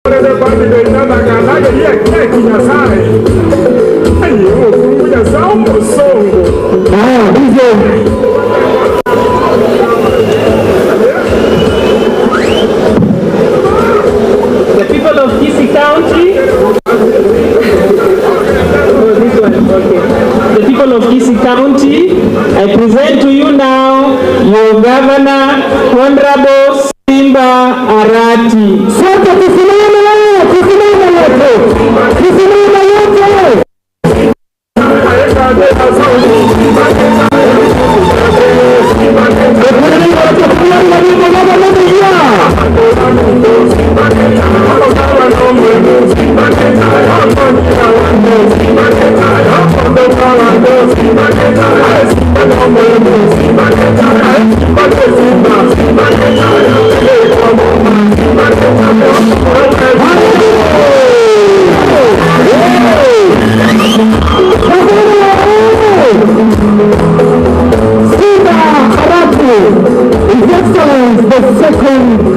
The people of Kisii County, the people of Kisii County, I present to you now your Governor, Honorable Simba Arati.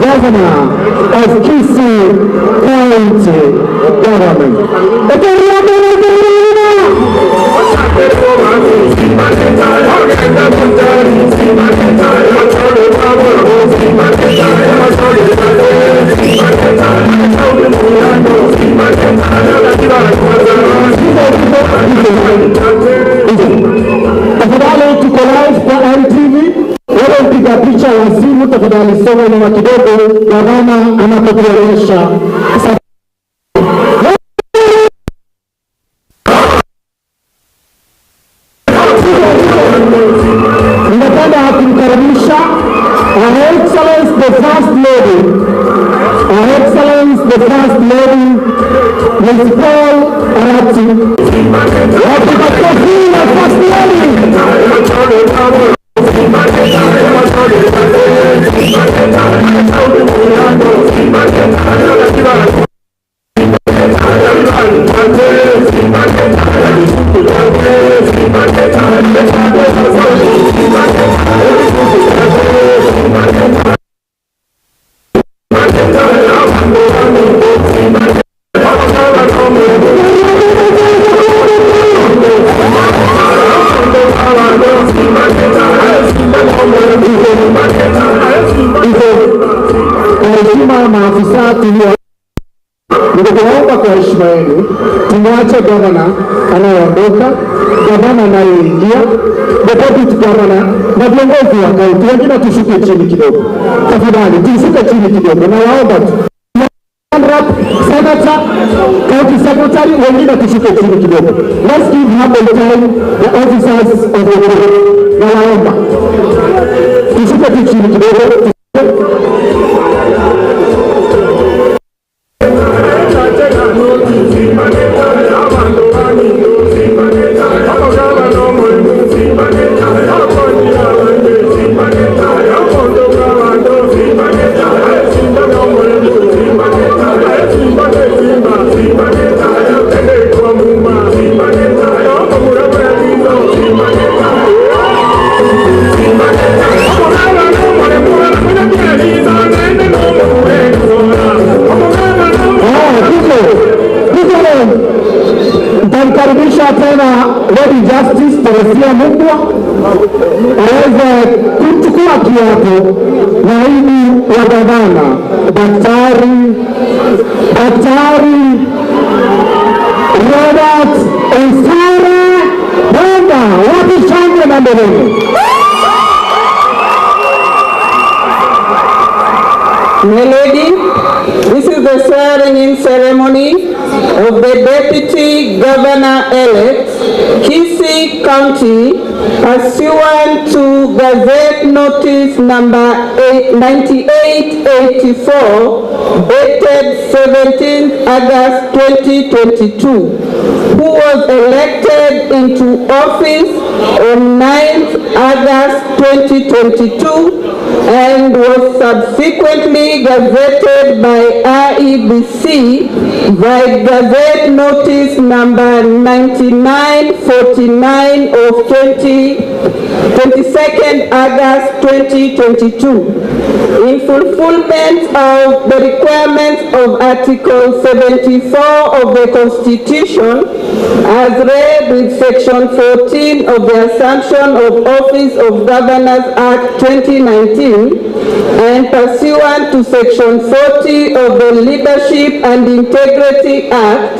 Governor of Kisii County government. Tafadhali tuko live kwa NTV. Wale mpiga picha wa simu tafadhali soma nyuma kidogo gavana anapokuelesha. Ningependa kumkaribisha Her Excellence the First Lady, Her Excellence the First Lady, Ms. Paul Arati. Wapiga kofi na First Lady. Maafisa ningekuomba kwa heshima yenu tumwache gavana anayeondoka, gavana anayeingia, deputy governor na viongozi wa kaunti wengine tushuke chini kidogo. Tafadhali tushuke chini kidogo na waomba tu. Senator, county secretary, wengine tushuke chini kidogo. Let's give humble time the officers of the government. Na waomba tushuke chini kidogo. Nitamkaribisha tena Lady Justice Teresia Mungwa aweze kuchukua kiapo naibu wa gavana Daktari Robert Ensare Banda. Wapi shangwe na mbeleni? My lady, this is the swearing-in ceremony of the Deputy Governor-elect, Kisii County, pursuant to Gazette Notice number 9884, dated 17th August 2022, who was elected into office on 9th August 2022 and was subsequently gazetted by IEBC by Gazette Notice number 9949 of 2022 22nd August 2022. In fulfillment of the requirements of Article 74 of the Constitution, as read with Section 14 of the Assumption of Office of Governors Act 2019, and pursuant to Section 40 of the Leadership and Integrity Act,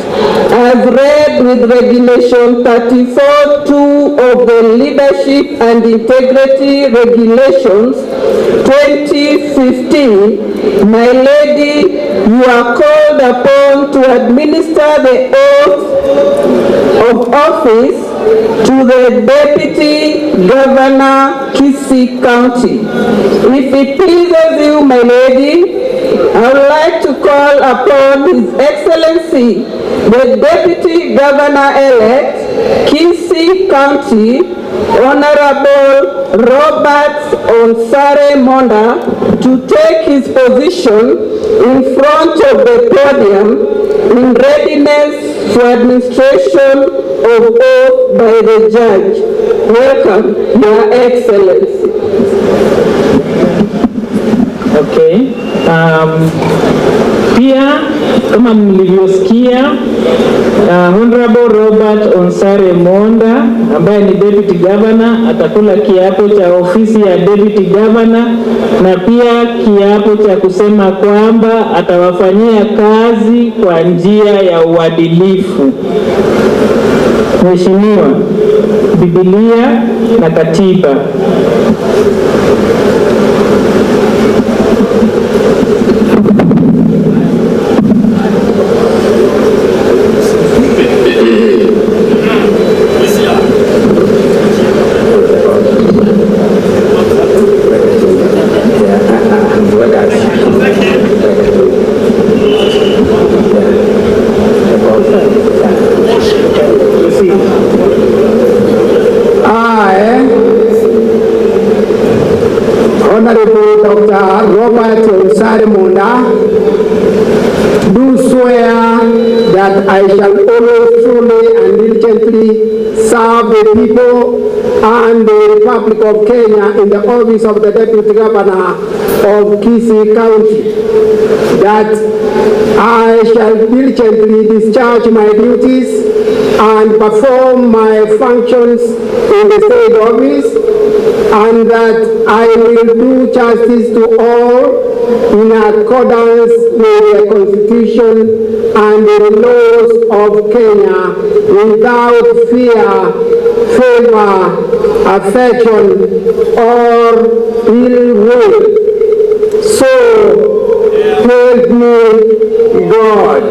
as read with Regulation 34(2) of the Leadership and Integrity Regulations 2015, my lady, you are called upon to administer the oath of office to the Deputy Governor, Kisii County. If it pleases you, my lady, I would like to call upon His Excellency, the Deputy Governor-elect, Kisii County, Honorable Robert Onsare Monda, to take his position in front of the podium in readiness for administration of oath by the judge. Welcome, Your Excellency. Okay. Pia kama mlivyosikia, Honorable Robert Onsare Monda ambaye ni Deputy Governor atakula kiapo cha ofisi ya Deputy Governor na pia kiapo cha kusema kwamba atawafanyia kazi kwa njia ya uadilifu. Mheshimiwa, Biblia na Katiba. Honorable Dr. Robert Onsare Monda, do swear that I shall always truly and diligently serve the people and the Republic of Kenya in the office of the Deputy Governor of Kisii County, that I shall diligently discharge my duties and perform my functions in the state office, and that I will do justice to all in accordance with the Constitution and the laws of Kenya, without fear, favor, affection, or ill will. So help me God.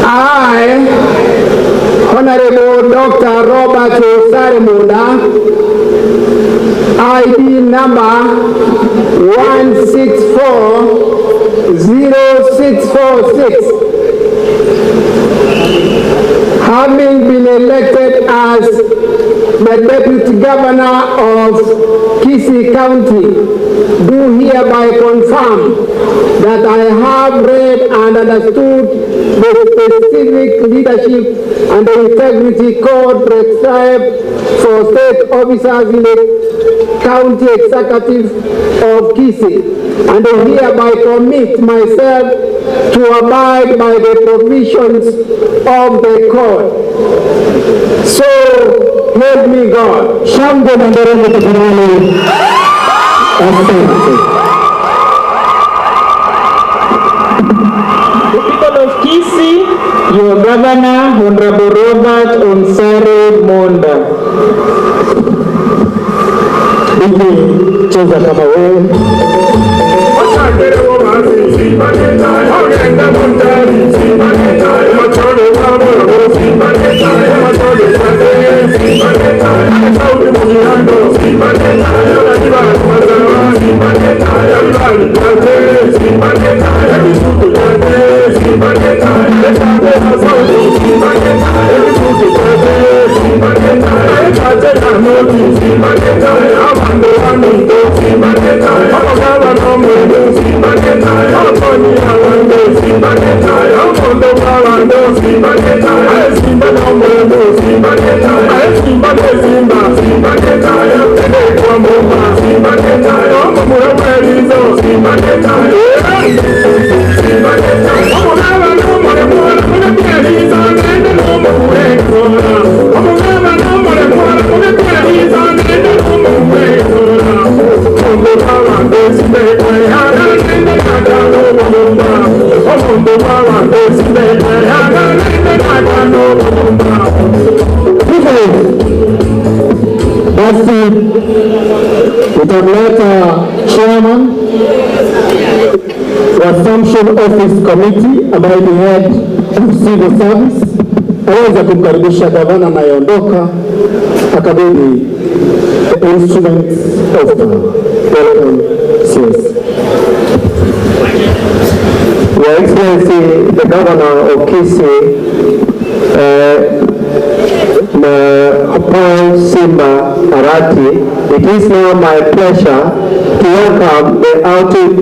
I, Honorable Dr. Robert Onsare Monda, ID number 1640646, having been elected as the Deputy Governor of Kisii County, do hereby confirm that I have read and understood the specific leadership and the integrity code prescribed for state officers in the county executive of Kisii, and I hereby commit myself to abide by the provisions of the code. So help me God. Shangwe na nderemo tafadhali. Asante. The people of Kisii, your Governor, Honorable Robert Onsare Monda. Hivi cheza kama wewe. Simba Basi utamleta chairman wa Assumption Office Committee ambaye ni head of civil service, aweza kumkaribisha gavana anayeondoka akabidhi the instruments of the welcome. Yes. Your Excellency, the Governor of Kisii, Simba, Arati, it is now my pleasure to welcome the outgoing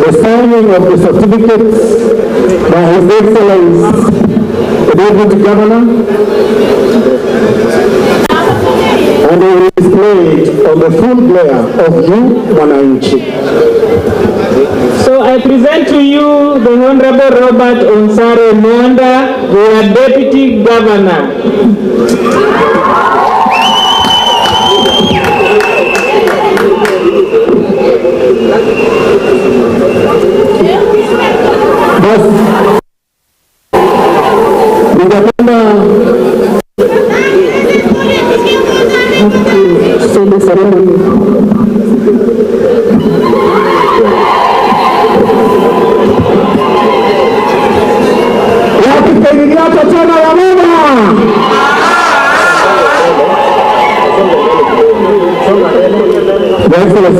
the signing of the certificates by His Excellency the Deputy Governor, and it is displayed on the full glare of you, Mwananchi. So I present to you the Honorable Robert Onsare Mwanda, your Deputy Governor.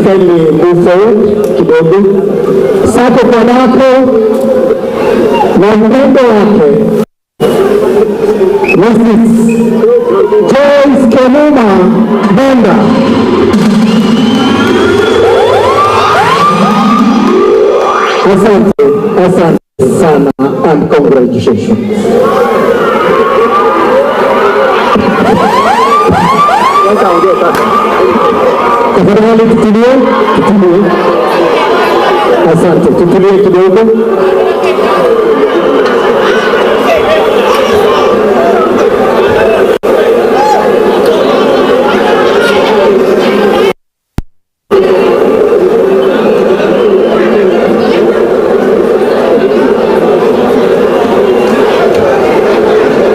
Kindly move forward kidogo. Sasa kwanako na mpendo wake Mrs. Joyce Kenuma Benda. Asante sana and congratulations. Tafadhali tutulie. Asante, tutulie kidogo.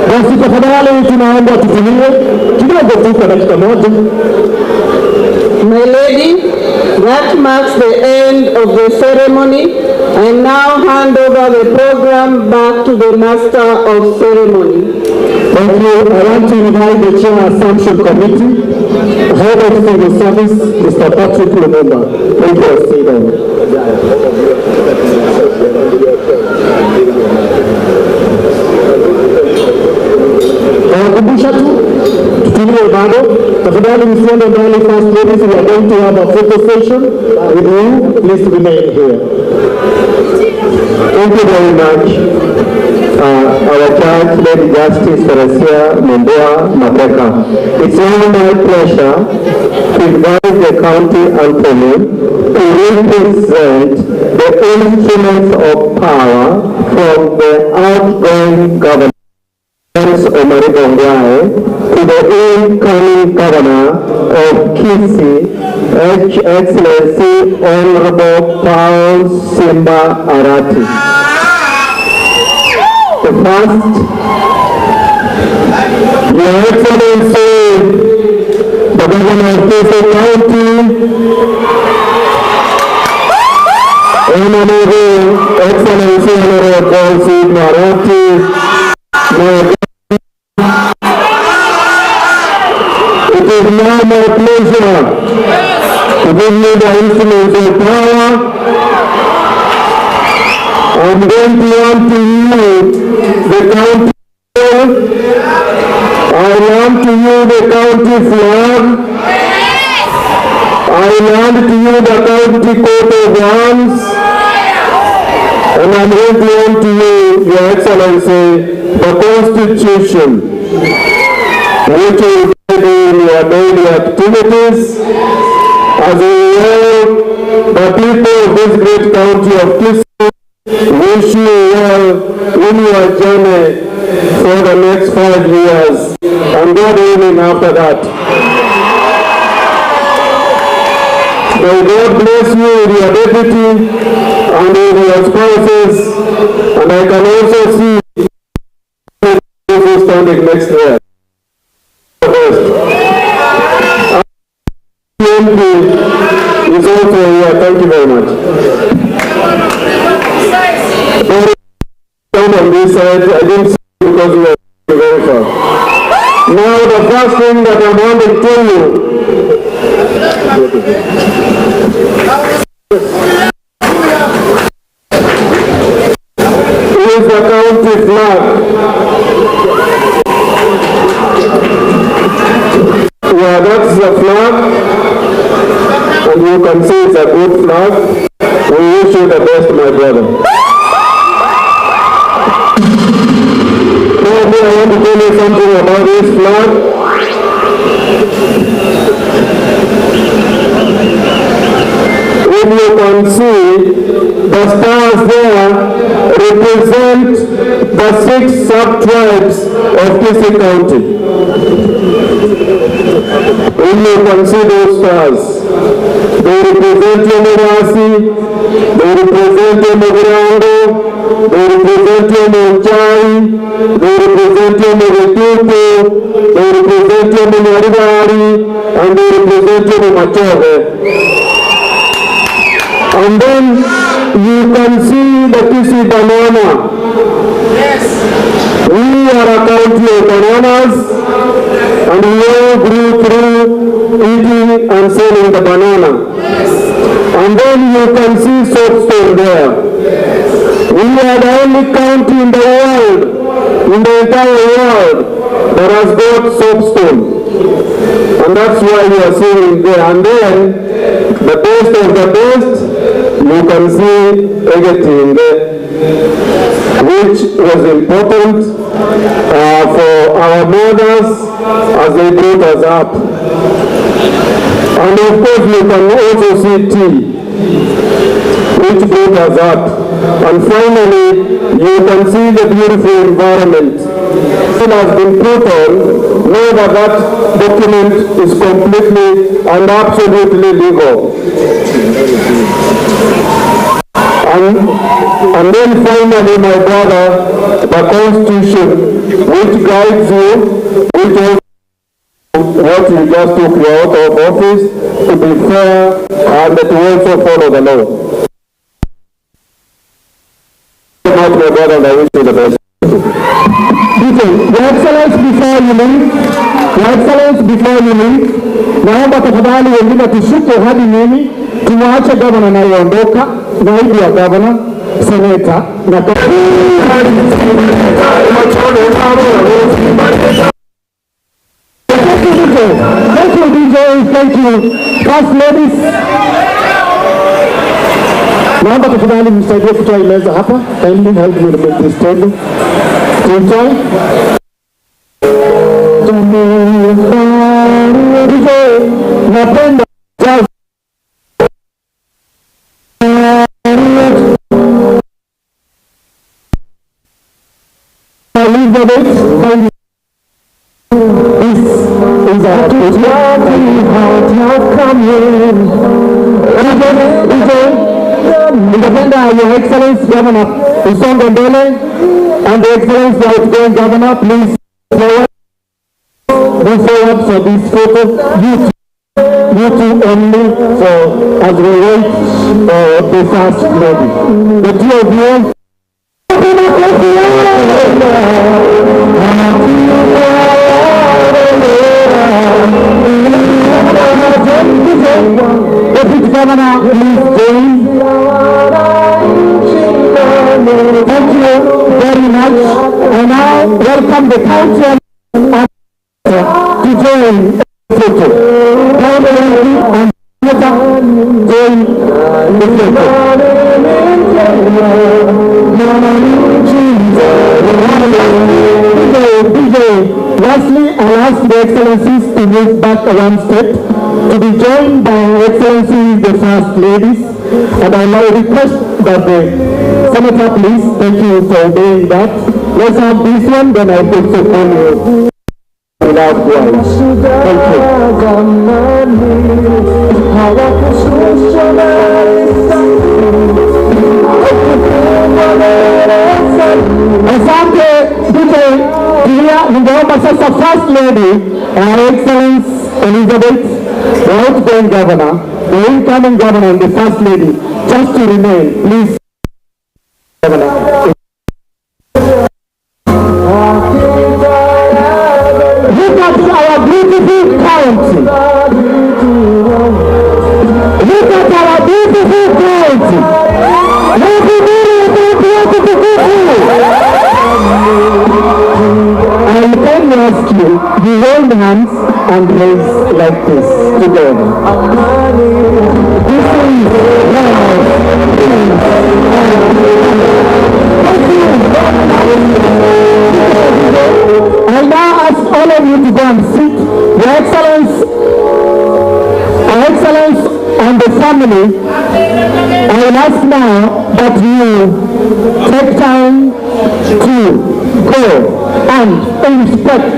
Basi tafadhali tunaomba tutulie kidogo tu kwa dakika moja. My lady, that marks the end of the ceremony. I now hand over the program back to the Master of Ceremony. Thank you. I want to invite the Chair Assumption Committee, Head of Civil Service, Mr. Patrick Lumumba. Thank you, sit down. Nawakumbusha tu tutulie bado. Tafadhali msiende mbali. First ladies, we are going to have a photo session with you. Please remain here. Thank you very much. Our Judge, Lady Justice Teresia Mboa Mapeka. It's now my pleasure to invite the county attorney to represent the instruments of power from the outgoing government to the incoming governor of Kisii, His Excellency Honorable Paul Simba Arati. The first, Your Excellency, the Governor of Kisii County, Honorable Excellency Honorable Paul Simba Arati, it is now my pleasure to give you the instruments of power. I'm going to want to use the county. I want to use the county flag. I want to use the county coat of arms. And I'm going to want to use, Your Excellency, the Constitution, which will guide in your daily activities. As we all, the people of this great county of Kisii, wish you well in your journey for the next 5 years, and God willing after that. May God bless you with your deputy and with your spouses, and I can also see people standing next there. Is also here. Thank you very much. On this side, I didn't see you because we are very far. Now, the first thing that I want to tell you is the county flag. Yeah, that's the flag. And you can see it's a good flag. We wish you the best, my brother. Now I want to tell you something about this flag. If you can see, the stars there represent the 6 sub-tribes of Kisii County. If you can see those stars, they represent Arati, they represent Inauguration, they represent Gusii, they represent Nyamira, they represent Arati, and they represent Arati. And then you can see the Kisii banana. Yes. We are a country of bananas, and we all grew through eating and selling the banana. Yes. And then you can see soapstone there. Yes. We are the only country in the world, in the entire world, that has got soapstone. And that's why you are seeing there. And then, the best of the best, you can see everything there, which was important for our mothers as they brought us up. And of course you can also see tea, which brought us up. And finally, you can see the beautiful environment. It has been put on, know that that document is completely and absolutely legal. And then finally, my brother, the Constitution, which guides you, which also what you just took you out of office, to be fair and to also follow the law. My brother, and I wish you the best. Your Excellency, before you leave, naomba tafadhali wengine tushuke hadi mimi, tumwache gavana anayeondoka, naibu ya gavana, seneta na Thank you, DJ. Thank you. First ladies. Naomba tafadhali msaidie kutoa meza hapa. Kindly help me remove this table. DJ. Napenda Your Excellency Governor Usongo Mbele and the Excellency Outgoing Governor, please forward. Move forward for this photo. You two only for as we wait for the first lady. The two of you. Governor, please join. Thank you very much. And now welcome the council to join the photo. Join the photo. Lastly, I'll ask the Excellencies to move back one step to be joined by Excellencies the First Ladies, and I now request that the Senator, please, thank you for doing that. Let's have this one, then I take the phone without voice. Thank you. Asante DJ Kilia, ningeomba sasa First Lady, Her Excellence Elizabeth, the outgoing governor, the incoming governor and the First Lady, just to remain, please. Governor. Look at our beautiful county. Look at our beautiful county. I can ask you, you hold hands and raise like this together. This I'll now ask all of you to go and sit. Your Excellence and the family, I will ask now that you take time to go and inspect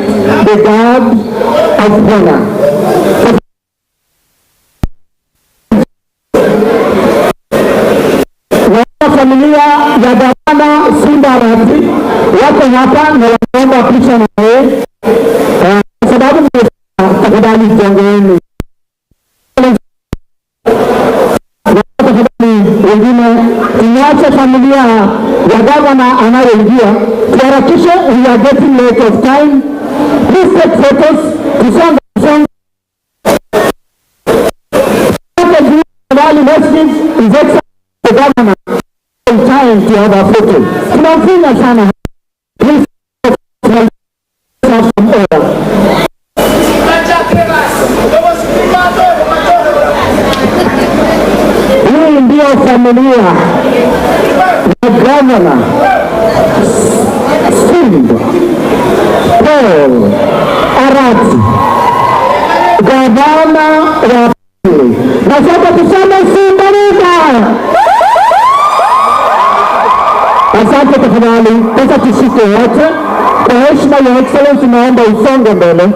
the guard of honor. Familia ya gavana Simba Arati wako hapa na wanaomba picha na wewe kwa sababu tafadhali jongeeni. Wengine tunaacha familia ya gavana anayoingia, tuharakishe, we are getting late of time. Please take photos. Tusonge. Let's give His Excellency the governor time to have a photo. Tunafinya sana. Please have some order. Hii ndio familia ya governor Simba Paul Arati, gavana wa pili. Na sasa tuseme Simba Nina. Asante tafadhali, sasa tushike wote. Kwa heshima ya Excellency naomba usonge mbele.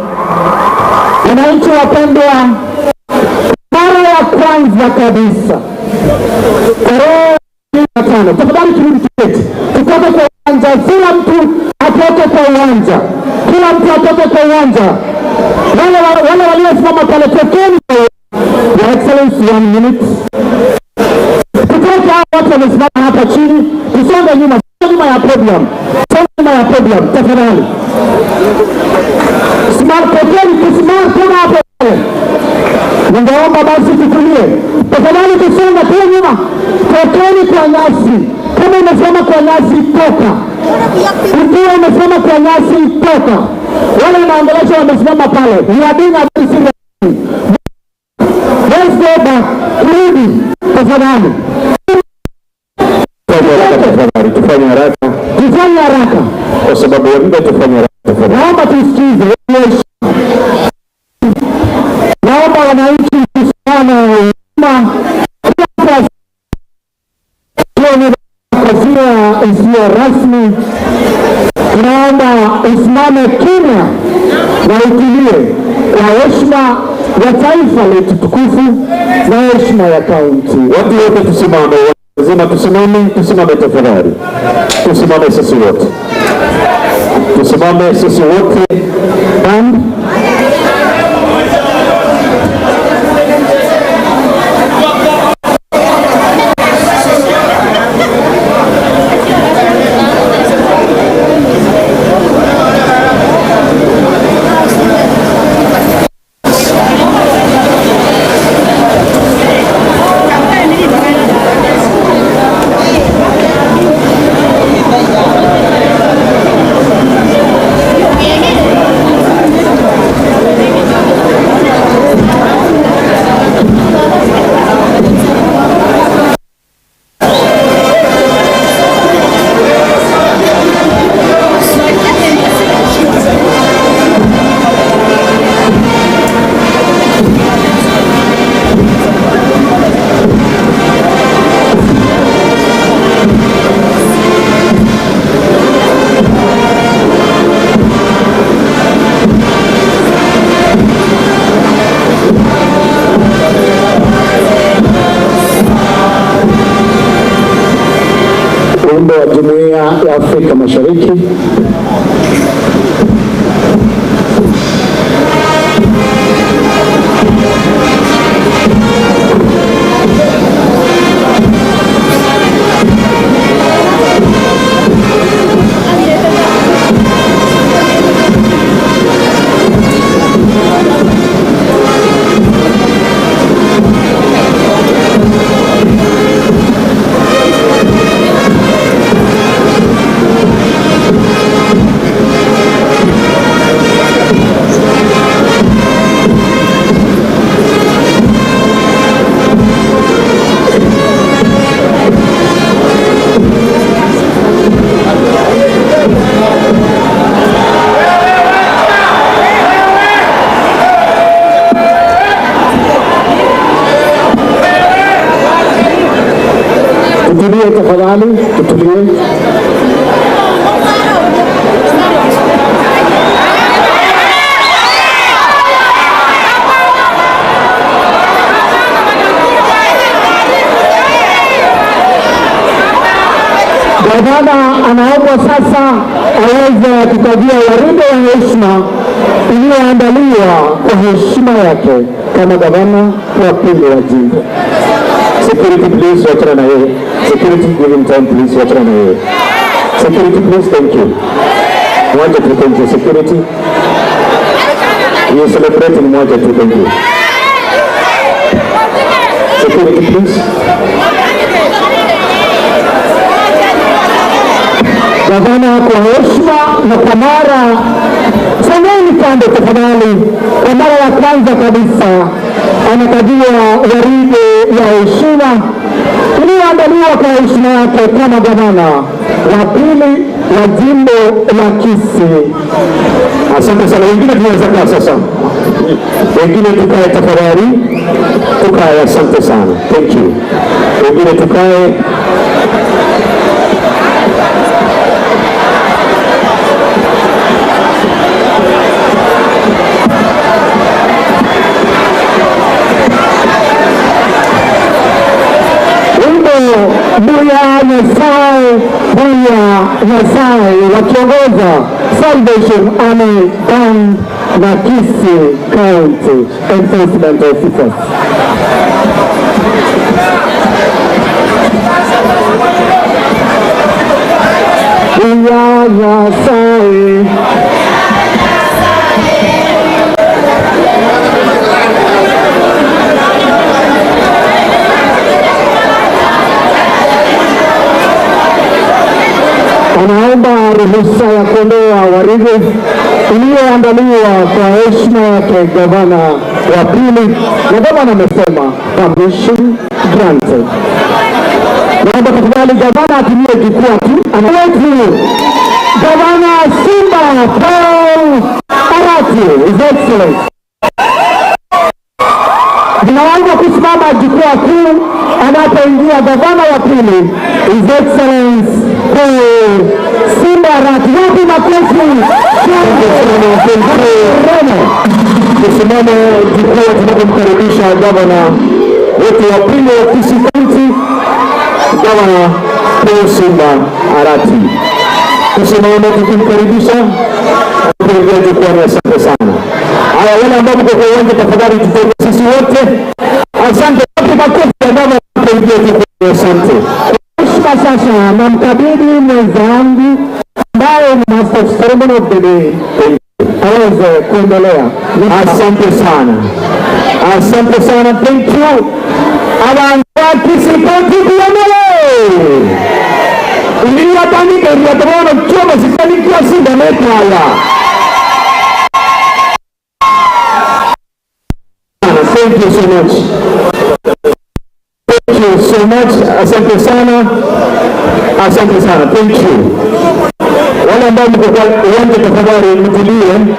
Wananchi wapendwa, mara ya kwanza kabisa tarehe 5, tafadhali turudi tuketi. Tutoke kwa uwanja, kila mtu atoke kwa uwanja. Kila mtu atoke kwa uwanja. Wale waliosimama pale tokeni. Your Excellency, 1 minute. Tutoke hao watu wamesimama hapa chini. Tusonge nyuma ya podium. Nyuma ya podium, tafadhali. Tusimama tena hapo. Ningeomba basi tutulie. Tafadhali tusonga tu nyuma. Tokeni kwa nyasi. Kama umesimama kwa nyasi, toka. Ukiwa umesimama kwa nyasi, toka. Wale wanaongelesha wamesimama pale. We are doing a very serious thing. Let's go back. Rudi. Tafadhali. Tufanye haraka. Tufanye haraka. Kwa sababu ya muda tufanye haraka. Naomba tusikize. Naomba wananchi tusimame kofia isiyo rasmi. Tunaomba usimame kimya na utulie kwa heshima ya taifa letu tukufu na heshima ya kaunti. Watu wote tusimame. Lazima tusimame tafadhali. Tusimame sisi wote. Tusimame sisi wote. Band. ya Afrika Mashariki. Tutulie tafadhali, tutulie. Gavana anaomba sasa aweze kukabia warinde wa heshima iliyoandaliwa kwa heshima yake kama gavana wa pili wa jimbo. Security please, wachana na yeye. Security give him time please, wachana na yeye. Security please, thank you. Moja tu, thank you. Security. You celebrating moja tu, thank you. Security please. Gavana kwa heshima na kwa mara sangeni kando tafadhali. Kwa mara ya kwanza kabisa anakabia waride ya heshima iliyoandaliwa kwa heshima yake kama gavana wa pili wa jimbo la Kisii. Asante sana. Wengine tunaweza kaa sasa, wengine tukae tafadhali, tukae. Asante sana, thank you. Wengine tukae. Buya Nyasai wakiongoza Salvation Army Band na Kisii County Enforcement Officers. Buya Nyasai anaomba ruhusa ya kuondoa waride iliyoandaliwa kwa heshima yake gavana wa pili, na gavana amesema permission granted. Naomba tafadhali gavana atumie jukwaa tu. Anawetu Gavana Simba Arati, His Excellency. Ninaomba kusimama jukwaa kuu anapoingia gavana wa pili, His Excellency Simba Arati. Wapi makofi? Tusimame jukwaa tunapomkaribisha gavana wetu wa pili wa Kisii County, Gavana Simba Arati. Tusimame tukimkaribisha kuingia jukwaa. Asante sana. Haya, wale ambao mko kwa uwanja tafadhali tutoke sisi wote. Asante. Makofi ya gavana kuingia jukwaa. Asante. Sasa na mkabidhi mwenzangu ambaye ni Master of Ceremony of the Day aweze kuendelea. Asante sana. Asante sana. Thank you. Abantu Kisii County kuendelea. Ndio bandika ndio tunaona choma sitani kwa Simba metala. Thank you so much. Thank you so much. Asante sana. Asante sana. Thank you. Wale ambao mko kwa uwanja tafadhali mtulie.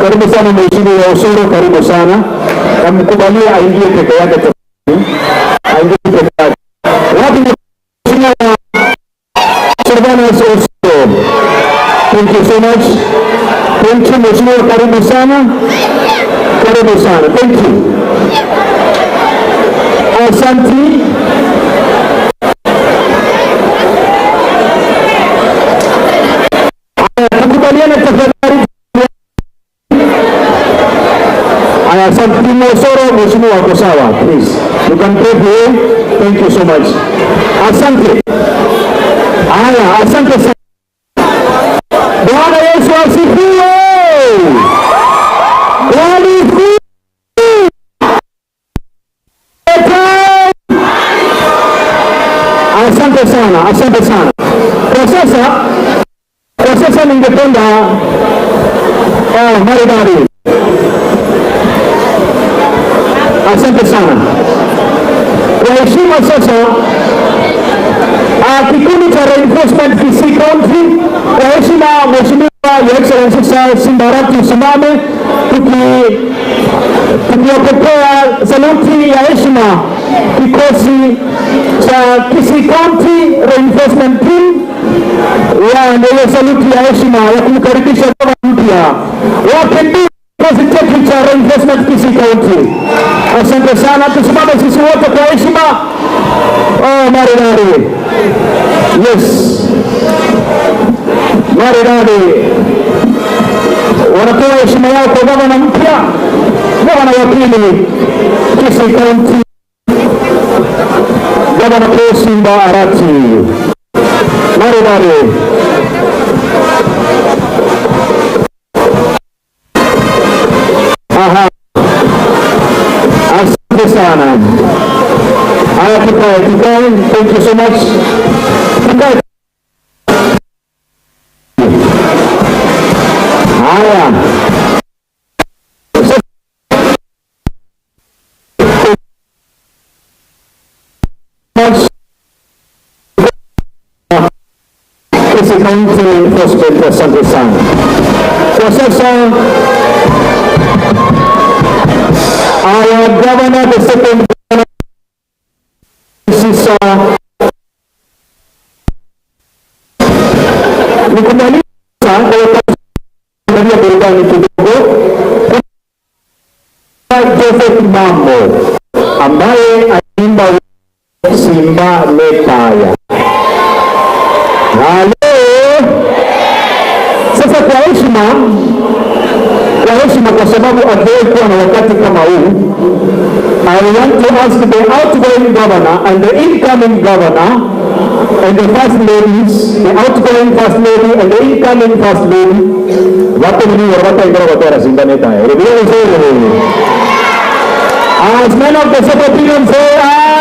Karibu sana mheshimiwa Osoro, karibu sana. Na mkubalia aingie peke yake tafadhali. Aingie peke yake. Wapi mheshimiwa Osoro? Thank you so much. Thank you mheshimiwa, karibu sana. Karibu sana. Thank you. Asante. kama wako sawa, please. You can pray for me. Thank you so much. Asante. Haya, asante sana. Bwana Yesu asifiwe. Asante sana, asante sana. Kwa sasa ningependa maridadi. Asante sana. Kwa heshima sasa, kikundi cha reinforcement Kisii County, kwa heshima Mheshimiwa Your Excellency Sir Simba Arati usimame tukiwapokea saluti ya heshima kikosi cha Kisii County Reinforcement Team. Ndio saluti ya heshima ya kumkaribisha gavana mpya wapi kikosi cha Reinforcement Kisii County. Asante sana, tusimame sisi wote kwa heshima. Maridadi. Yes. Maridadi. Wanatoa heshima yao kwa gavana mpya, gavana wa pili Kisii County, gavana Simba Arati. Maridadi. Asante sana. Haya, tukae. Thank you so much. Tukae. Haya. Kisii County Reinforcement, asante sana. Kwa sasa our governor, the second governor, nikumaliza kwa burudani kidogo. Joseph Mambo ambaye alimba Simba Letaya. Halo. Sasa kwa heshima kwa sababu kuwa na wakati kama huu, I want to ask the outgoing governor and the incoming governor and the first ladies, the outgoing first lady and the incoming first lady, as men of the same opinion say aye.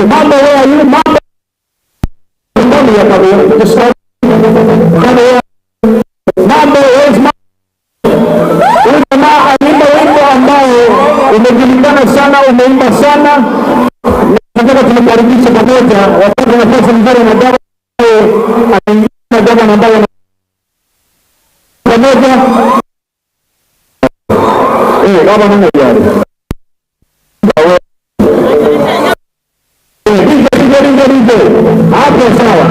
Mambo, where are you? Mambo. Mambo, where's Mambo? Huyu jamaa alimba wimbo ambao umejulikana sana, umeimba sana. Nataka tumkaribishe pamoja, wapate nafasi nzuri na gavana ambaye pamoja. Gavana anajali. Hapo sawa.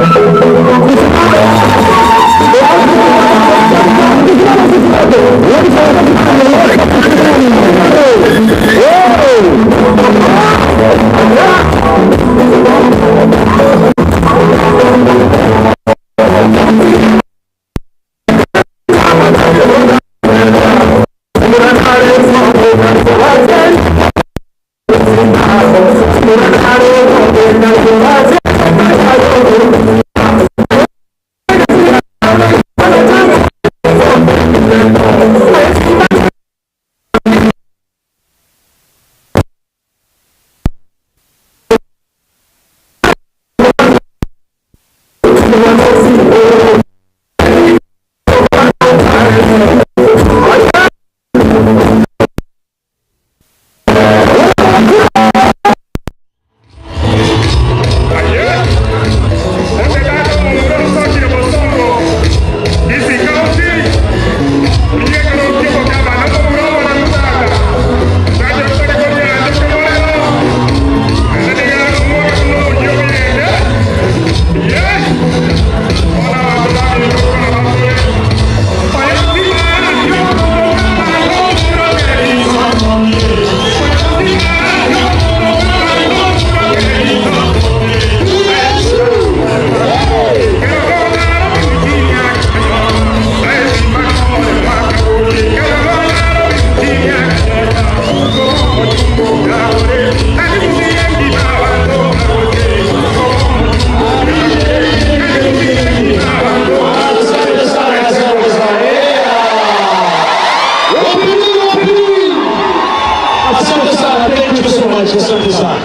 Asante sana.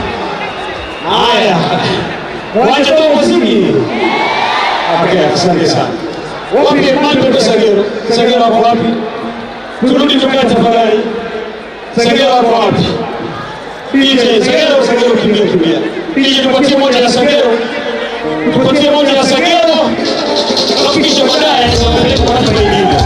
Haya. Wacha tu muziki. Okay, asante sana. Wapi mtu Sagero? Sagero hapo wapi? Turudi tukae tafadhali. Sagero hapo wapi? DJ Sagero kimbia. DJ tupatie moja ya Sagero. Tupatie moja ya Sagero. Alafu kisha baadaye tutapeleka kwa watu wengine.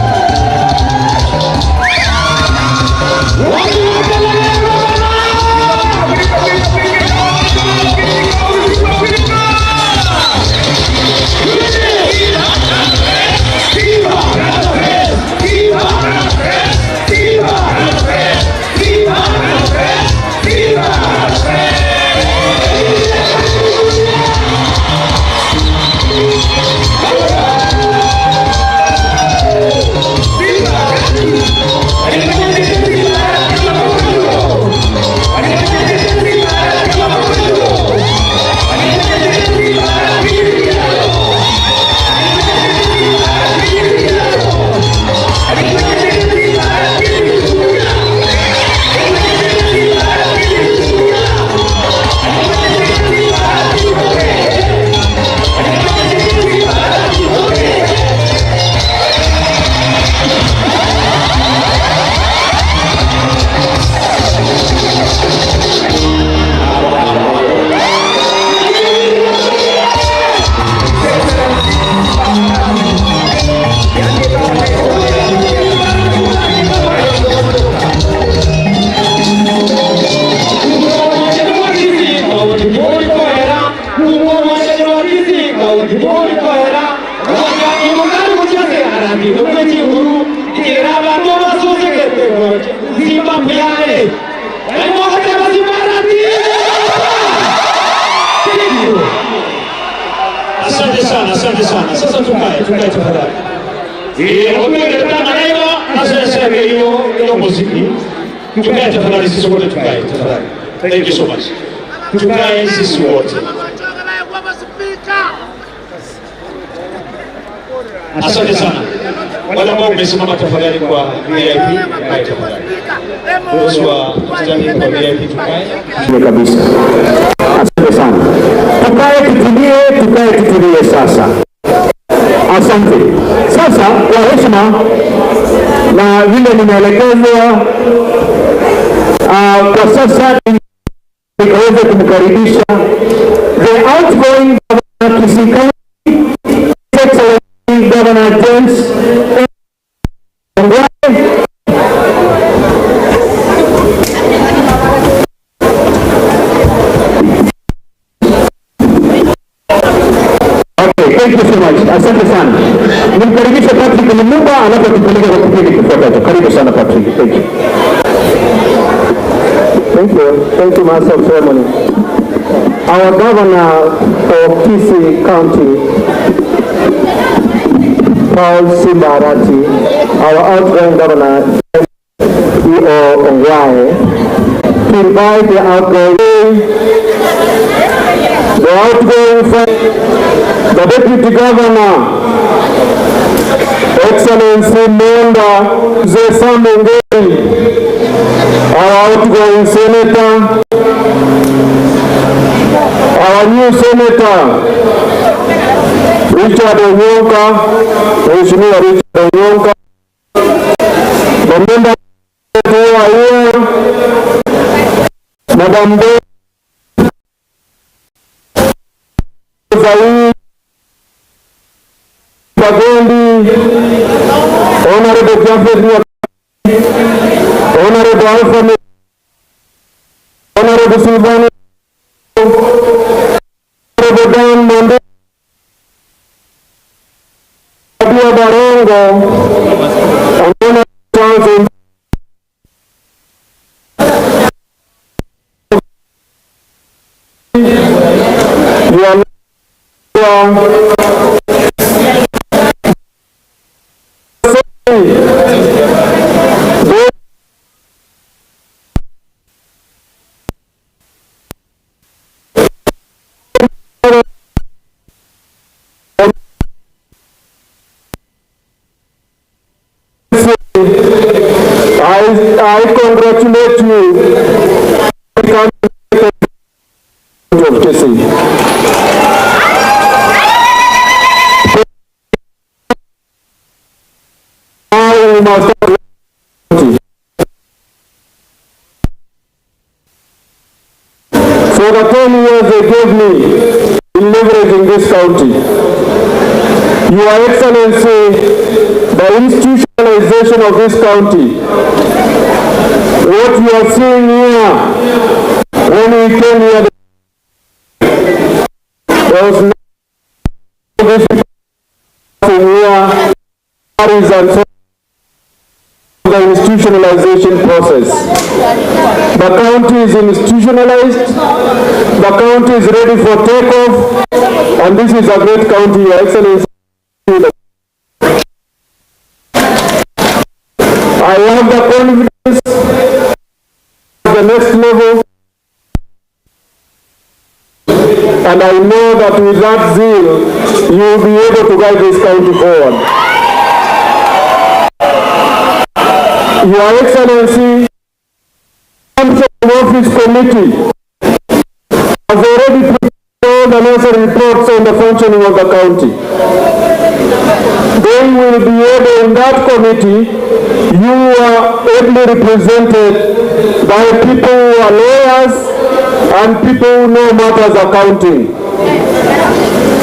Asante sana. Sasa tukae tafadhali. Hiyo muziki. Tukae tafadhali, sisi wote tukae tafadhali. Thank you so much. Tukae sisi wote. Asante sana. Wale ambao mmesimama tafadhali kwa VIP, tukae tafadhali. Kwa VIP tukae. Kabisa. Asante sana. Tukae tutulie sasa. Asante. Sasa kwa heshima na vile nimeelekezwa, kwa sasa nikaweza kumkaribisha the outgoing governor Kisii County, Excellency Governor James Thank you so much. Asante sana. Nimkaribisha Patrick Lumumba alafu tupeleke kwa kipindi kifuatacho. Karibu sana Patrick. Thank you. Thank you, Master of Ceremony. Our Governor of Kisii County, Simba Arati, our outgoing Governor, E.O. Ongwae, to invite the outgoing the Deputy Governor, Excellency Monda Zesamongeri, our outgoing Senator, our new Senator, Richard Onyonka, Mheshimiwa Richard Onyonka, the member who are here, Madam Honorable Jafet, Honorable Alpha, Honorable Silvani, Honorable Dan Monde, Abia Barongo, and Honorable Johnson. I congratulate you. must start. For the 10 years they gave me in leveraging this county, Your Excellency, the institutionalization of this county, what you are seeing here, when we came here, there was no this here, and so the institutionalization process. The county is institutionalized, the county is ready for takeoff, and this is a great county, Your Excellency. I have the confidence at the next level, and I know that with that zeal, you will be able to guide this county forward. Your Excellency, the Office Committee has already prepared all the necessary reports on the functioning of the county. They will be able, in that committee, you are ably represented by people who are lawyers and people who know matters accounting.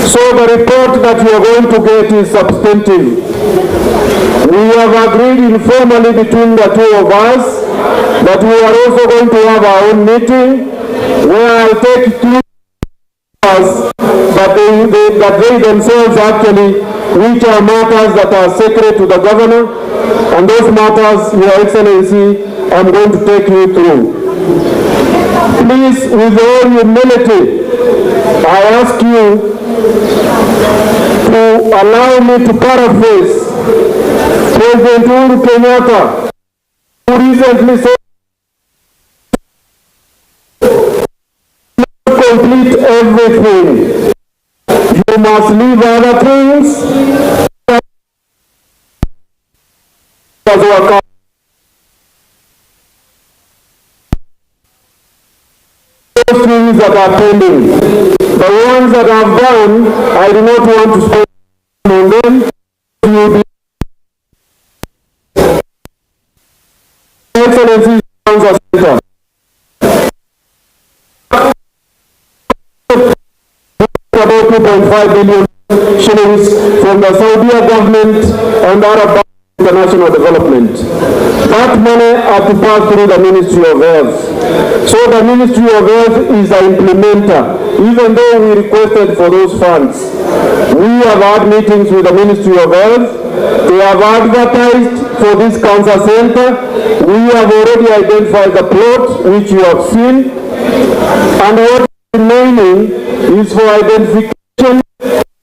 So the report that you are going to get is substantive. We have agreed informally between the two of us that we are also going to have our own meeting where I'll take 2 hours that they themselves actually, which are matters that are sacred to the governor, and those matters, Your Excellency, I'm going to take you through. Please, with all humility, I ask you to allow me to paraphrase President Uhuru Kenyatta, who recently said, complete everything. You must leave other things as work. Those things that are pending. The ones that I've done, I do not want to spend on them. You will be Excellency Cancer Center. About 2.5 billion shillings from the Saudi government and Arab International Development. That money had to pass through the Ministry of Health. So the Ministry of Health is the implementer, even though we requested for those funds. We have had meetings with the Ministry of Health. They have advertised for this cancer center. We have already identified the plot, which you have seen. And what is remaining is for identification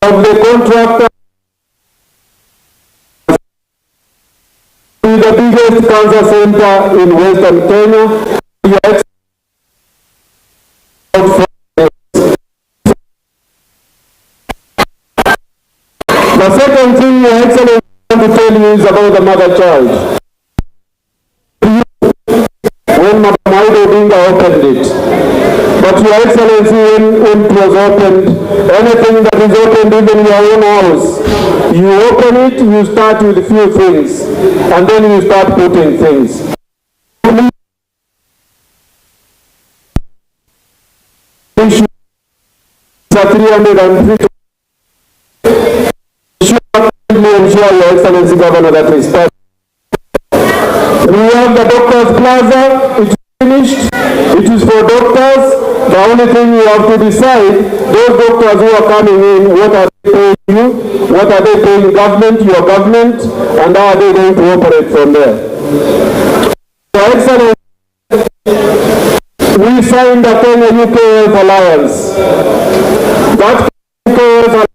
of the contractor with the biggest cancer center in Western Kenya. The second thing, Your Excellency, I want to tell you is about the mother child. When Madam Aida Odinga opened it, but Your Excellency, when it was opened, anything that is opened even in your own house, you open it, you start with a few things, and then you start putting things. Ensure, Your Excellency Governor, that we start. We have the Doctors Plaza, it is finished, it is for doctors. The only thing you have to decide, those doctors who are coming in, what are they paying you, what are they paying government, your government, and how are they going to operate from there. Your Excellency, we signed the Kenya-UK Health Alliance. That UK Health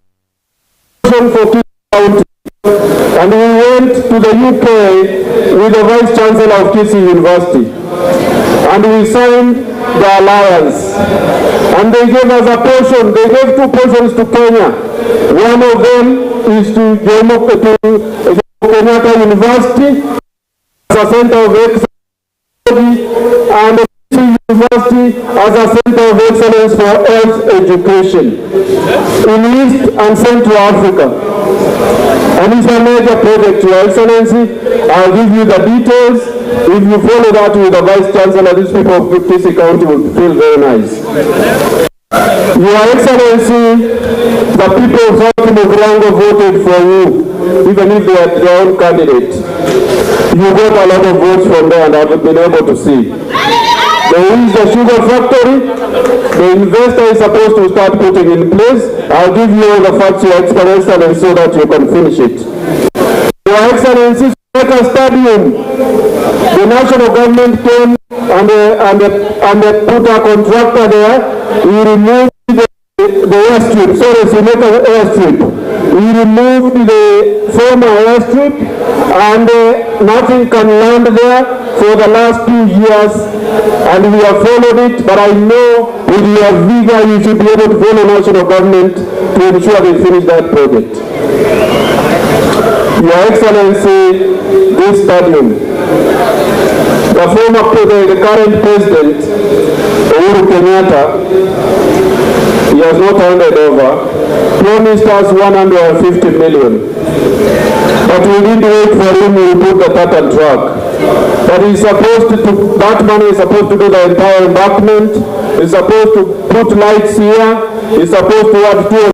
Alliance for Kisii County. And we went to the UK with the Vice Chancellor of Kisii University. And we signed the alliance. And they gave us a portion. They gave 2 portions to Kenya. One of them is to Kenyatta University as a center of excellence, and Kisii University as a center of excellence for health education in East and Central Africa. And it's a major project, Your Excellency. I'll give you the details. If you follow that with the Vice Chancellor, these people of Kisii County will feel very nice. Your Excellency, the people of South Mugirango voted for you, even if they are their own candidate. You got a lot of votes from there, and I've been able to see. There is a sugar factory. The investor is supposed to start putting in place. I'll give you all the facts, Your Excellency, so that you can finish it. Your Excellency, make a stadium. The national government came and they put a contractor there. We removed the airstrip. Sorry, we make an airstrip. We removed the former airstrip, and nothing can land there for the last 2 years, and we have followed it. But I know with your vigor you should be able to follow national government to ensure they finish that project. Your Excellency, this stadium, the current president, Uhuru Kenyatta, he has not handed over, promised us 150 million. But we didn't wait for him to put the tartan truck. But he's supposed to, that money is supposed to do the entire embankment, he's supposed to put lights here, he's supposed to have 2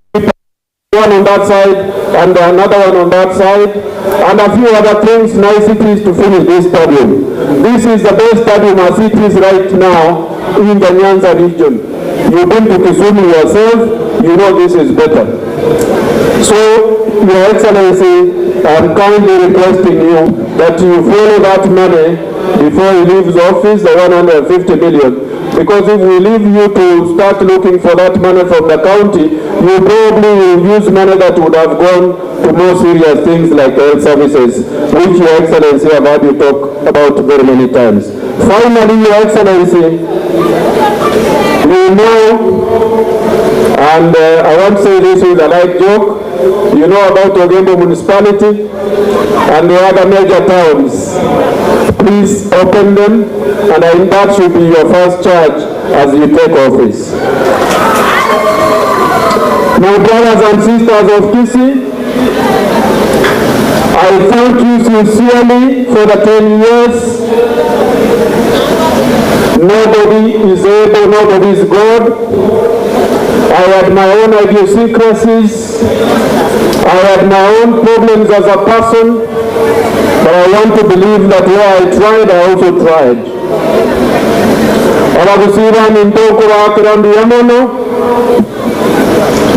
one on that side and another one on that side, and a few other things, niceties to finish this stadium. This is the best stadium as it is right now in the Nyanza region. You've been to Kisumu yourself, you know this is better. So, Your Excellency, I'm kindly requesting you that you follow that money before he leaves office, the 150 million. Because if we leave you to start looking for that money from the county, you probably will use money that would have gone to more serious things like health services, which Your Excellency have heard you talk about very many times. Finally, Your Excellency, we know, and I won't say this with a light joke, you know about Ogembo municipality and the other major towns. Please open them, and that should be your first charge as you take office. My brothers and sisters of Kisii, I thank you sincerely for the 10 years. Nobody is able, nobody is God. I had my own idiosyncrasies. I had my own problems as a person, but I want to believe that where I tried, I also tried. Gusii nintoko wakirandu yamono,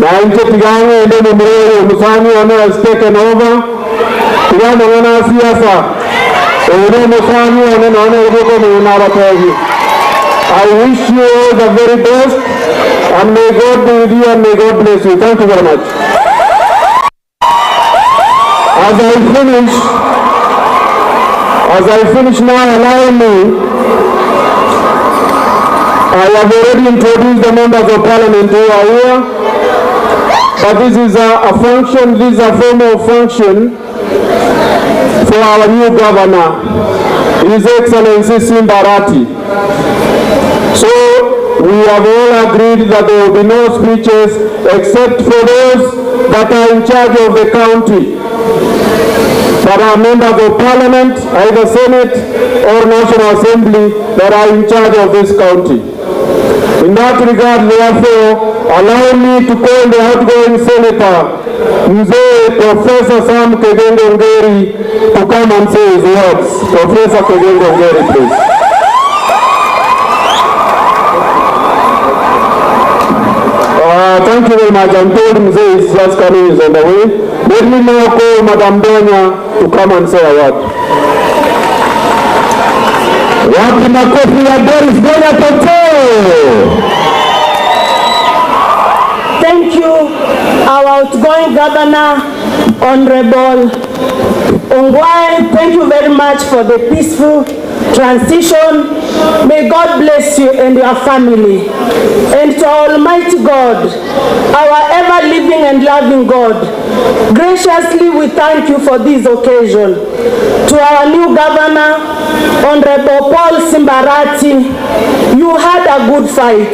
na inche tigane ende mumreo musani has taken over. Tigane wana siyasa, ende musani wana ugoko mwenaratogi. I wish you all the very best, and may God be with you and may God bless you. Thank you very much. As I finish now, allow me, I have already introduced the members of parliament who are here, but this is a function, this is a formal function for our new governor, His Excellency Simba Arati. So we have all agreed that there will be no speeches except for those that are in charge of the county, that are members of parliament, either Senate or National Assembly, that are in charge of this county. In that regard, therefore, allow me to call the outgoing Senator, Mzee Professor Sam Kegengo Ngeri, to come and say his words. Professor Kegengo Ngeri, please. Thank you very much. I'm told Mzee is just coming, is on the way. Let me now call Madam Donya to come and say a word. Wapi makofi ya Doris Donya Toto. Thank you, our outgoing governor, Honorable Ongwae. Thank you very much for the peaceful transition. May God bless you and your family. And to Almighty God, our ever living and loving God, Graciously, we thank you for this occasion. To our new governor, Honorable Paul Simba Arati, you had a good fight.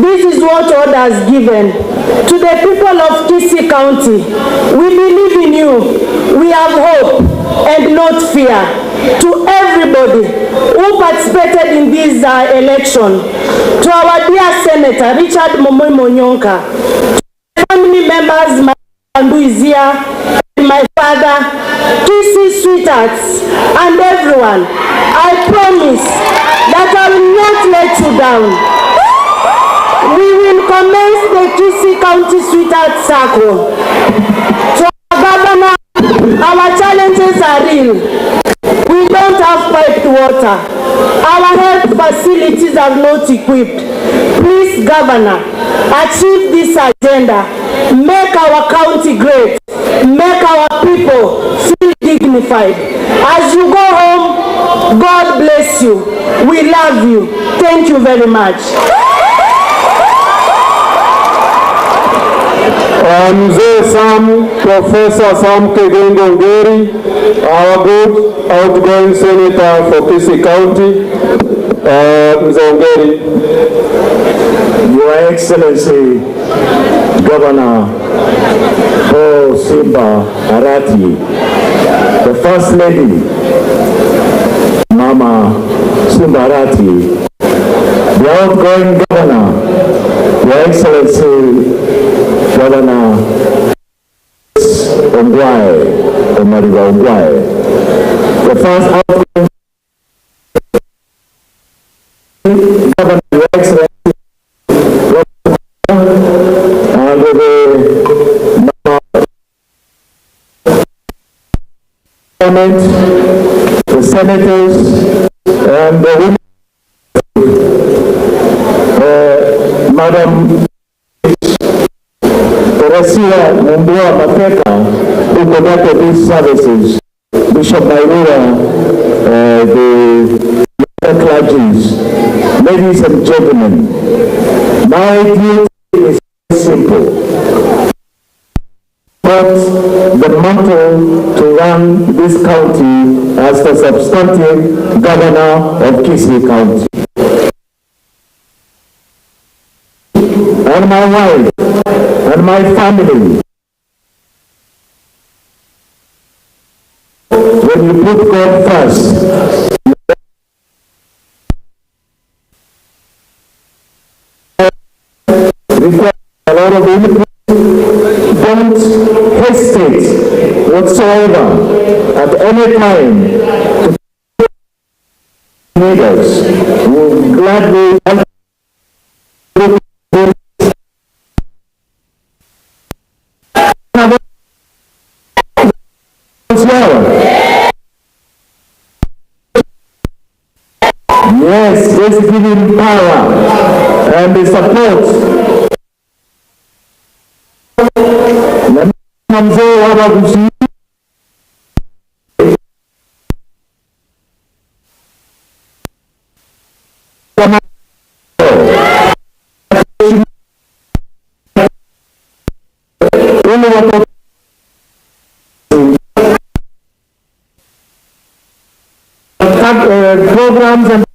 This is what God has given. To the people of Kisii County, we believe in you. We have hope and not fear. To everybody who participated in this election, to our dear Senator Richard Momoy Monyonka, to family members, my who is here, my father, Kisii sweethearts, and everyone, I promise that I will not let you down. We will commence the Kisii County Sweetheart Circle. To our governor, our challenges are real. We don't have piped water. Our health facilities are not equipped. Please, Governor, achieve this agenda. Make our county great. Make our people feel dignified. As you go home, God bless you. We love you. Thank you very much. Mzee Sam, Professor Sam Kegengo Ngeri, our good outgoing senator for Kisii County, Mzee Ngeri. Your Excellency, Governor Paul Simba Arati, the First Lady, Mama Simba Arati, the outgoing Governor, Your Excellency, Governor Ongwae, Omariba Ongwae, the first outgoing Governor, Your Excellency, and the Parliament, the Senators, and the women, Madam who conducted these services, Bishop Mairura, the clergies, ladies and gentlemen, my duty is simple. But the mantle to run this county as the substantive governor of Kisii County. And my wife and my family, when you put God first, require a lot of input. Don't hesitate whatsoever at any time to need us. We'll gladly help. Yes, just give him power and the support. Mzee wa Gusii programs and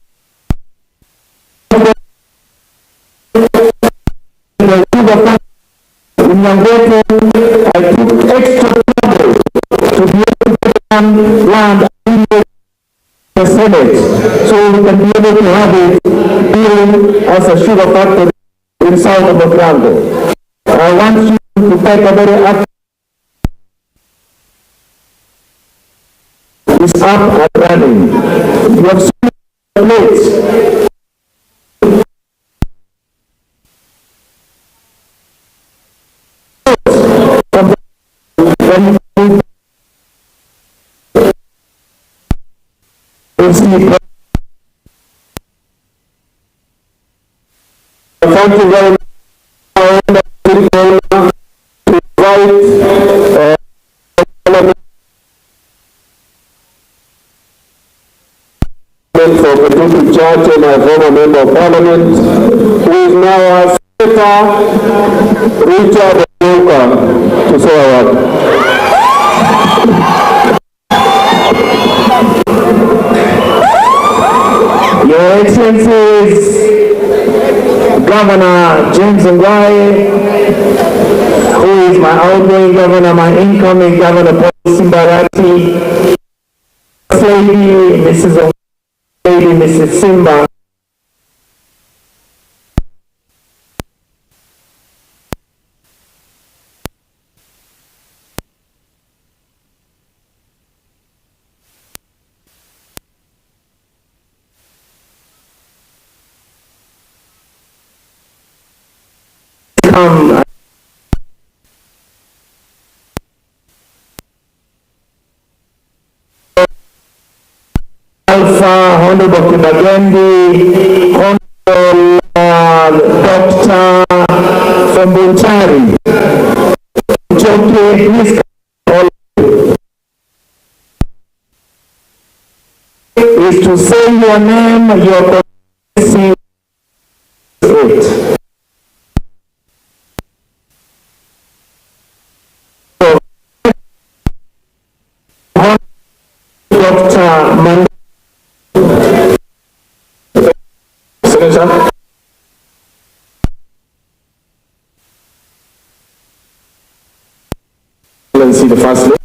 I took extra trouble to be able to get land in the Senate so we can be able to have it built as a sugar factory in south of Okrando. I want you to take a very active. It's up and running. You have seen the plates. Thank you very much for Ketutu Church and our former member of Parliament, who is now our Senator Richard Moka. Tusoa wapi? Your Excellencies, Governor James Ngwae, who is my outgoing governor, my incoming governor, Simba, Arati, Lady Mrs. Lady Mrs. Simba, Alpha, Honorable Kibagendi, Honorable Dr. from Bunchari. Please is to say your name, your policy, Dr. Senator. Excellency the First Lady,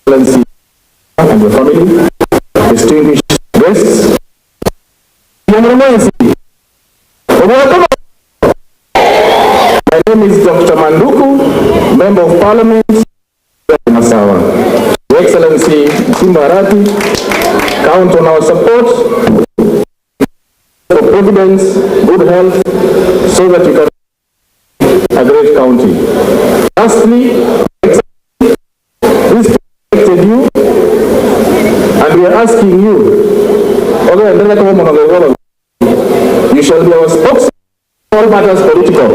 Excellency and your family, distinguished guests, my name is Dr. Manduku, Member of Parliament, Masawa. Your Excellency Simba Arati, count on our support for providence, good health, so that you can a great county. Lastly, this elected you, and we are asking you, you shall be our spokesman for all matters political.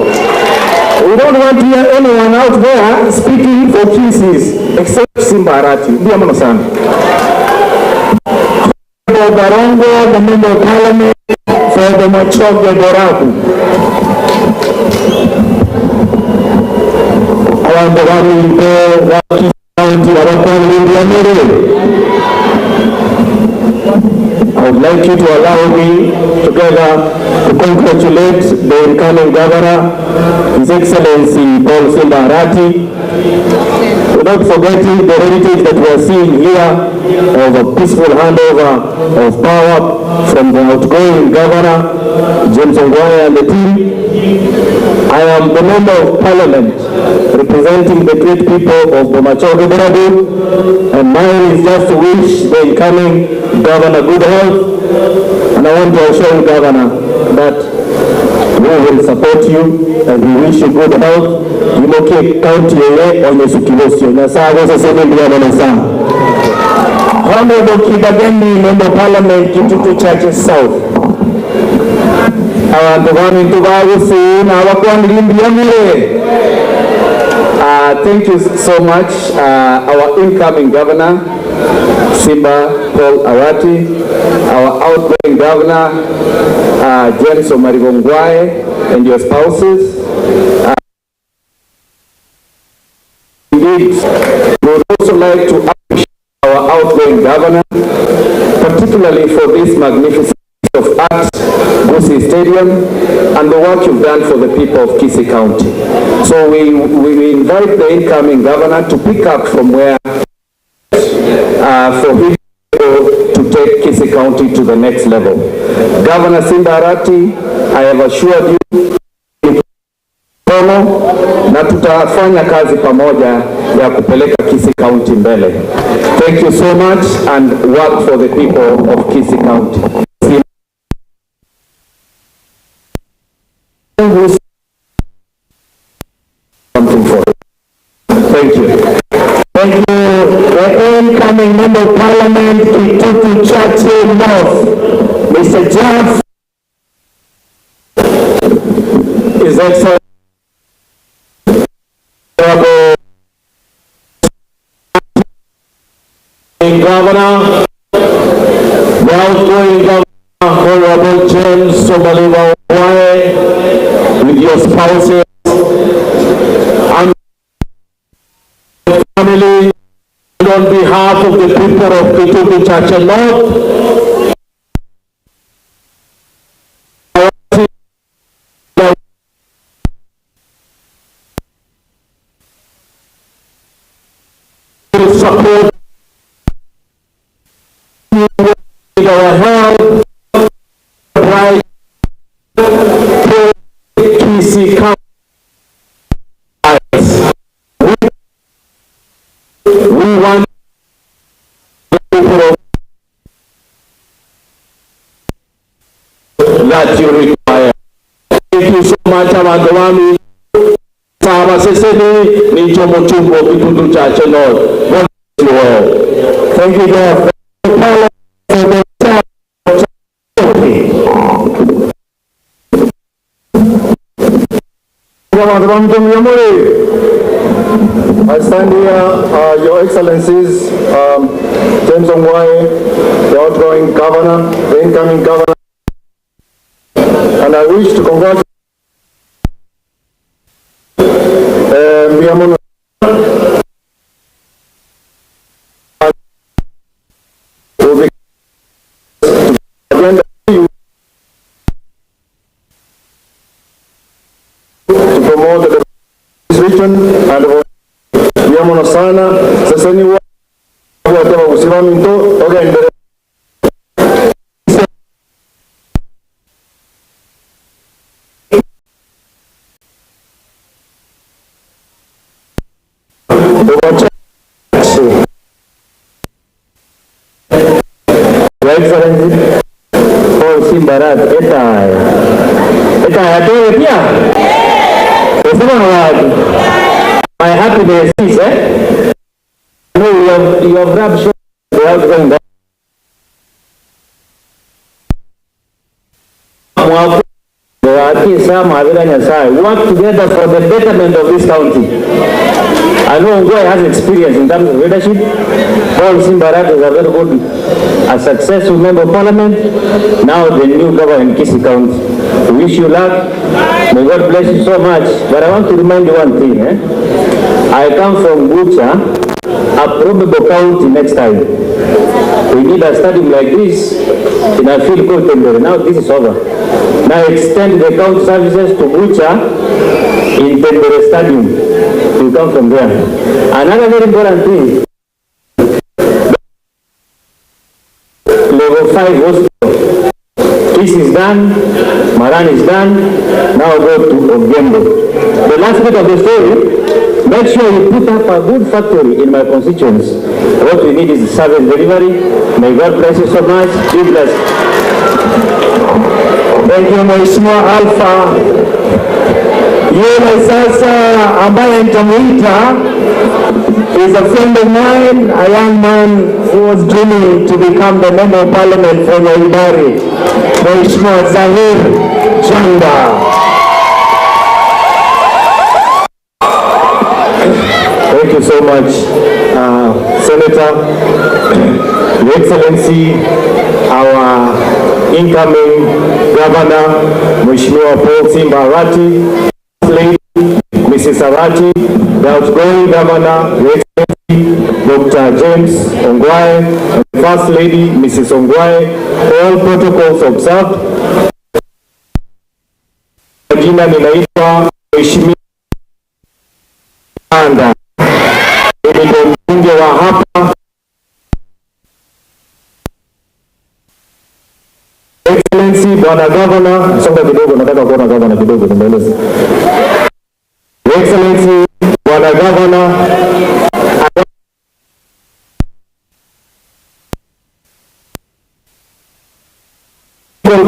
We don't want to hear anyone out there speaking for Kisii except Simba Arati. Barongo, the Member of Parliament for the Machoge Borabu. I would like you to allow me together to congratulate the incoming governor, His Excellency Paul Simba Arati, without forgetting the heritage that we are seeing here of a peaceful handover of power from the outgoing governor, James Ngwae, and the team. I am the Member of Parliament representing the great people of Bomachoge Borabu, and mine is just to wish the incoming governor good health, and I want to assure you, Governor, that we will support you and we wish you good health. You know, county on your sukilosio. Honorable Kibagendi, Member of Parliament, Kitutu Churches South. Thank you so much, our incoming governor, Simba Paul Arati, our outgoing governor, James Ngwae, and your spouses. Indeed, we would also like to appreciate our outgoing governor, particularly for this magnificent piece of art, Gusii Stadium, and the work you've done for the people of Kisii County. So we invite the incoming governor to pick up from where for him to take Kisii County to the next level. Governor Simba Arati, I have assured you na tutafanya kazi pamoja ya kupeleka Kisii County mbele. Thank you so much and work for the people of Kisii County. Something for it. Thank you. Thank you. The incoming Member of Parliament, Kitutu Churchill North, Mr. Jeff, His Excellency Governor, the outgoing Governor, Honorable James Ngwae, with your spouses, family, and on behalf of the people of Kisii Church North, support with our help, right, Kisii County. We want that you require. Thank you so much, Abandawami. Saba seseni ni chomo chumbo Kisii Church North. Thank you, Lord. I stand here, Your Excellencies, James Ongwae, the outgoing governor, the incoming governor, and I wish to congratulate to promote the region and Viamono sana sasa ni watu wa usimami nto ogende Excellency Simba Arati eta toa pia sasa na my happiness is no you have rubbed shoulders without going down. Work together for the betterment of this county. I know Ongwae has experience in terms of leadership. Simba Arati is a very good, a successful member of parliament. Now the new governor in Kisii County. We wish you luck. May God bless you so much. But I want to remind you one thing. I come from Bucha, a probable county next time. We need a stadium like this in a field called Tembere. Now this is over. Now extend the county services to Bucha in Tembere Stadium. We come from there. Another very important thing, level 5 hospital. This is done, Maran is done, now go to Ogembo. The last bit of the story, make sure you put up a good factory in my constituents. What we need is service delivery. May God bless you so much. Be blessed. Thank you, Mheshimiwa Alpha. Yule sasa ambaye nitamuita is a friend of mine, a young man who was dreaming to become the member of parliament for Nyaibari, Mheshimiwa Zahir Janda. Thank you so much, Senator, Your Excellency, our incoming governor, Mheshimiwa Simba Arati, Lady Mrs. Arati, the outgoing governor, Your Excellency, Dr. James Ongwae, and First Lady Mrs. Ongwae, all protocols observed. Jina ninaitwa Mheshimiwa Anda. Mimi ndio mbunge wa hapa. Excellency, Bwana Governor, songa kidogo, nataka kuona governor kidogo nimeeleza. Your Excellency, Bwana Governor,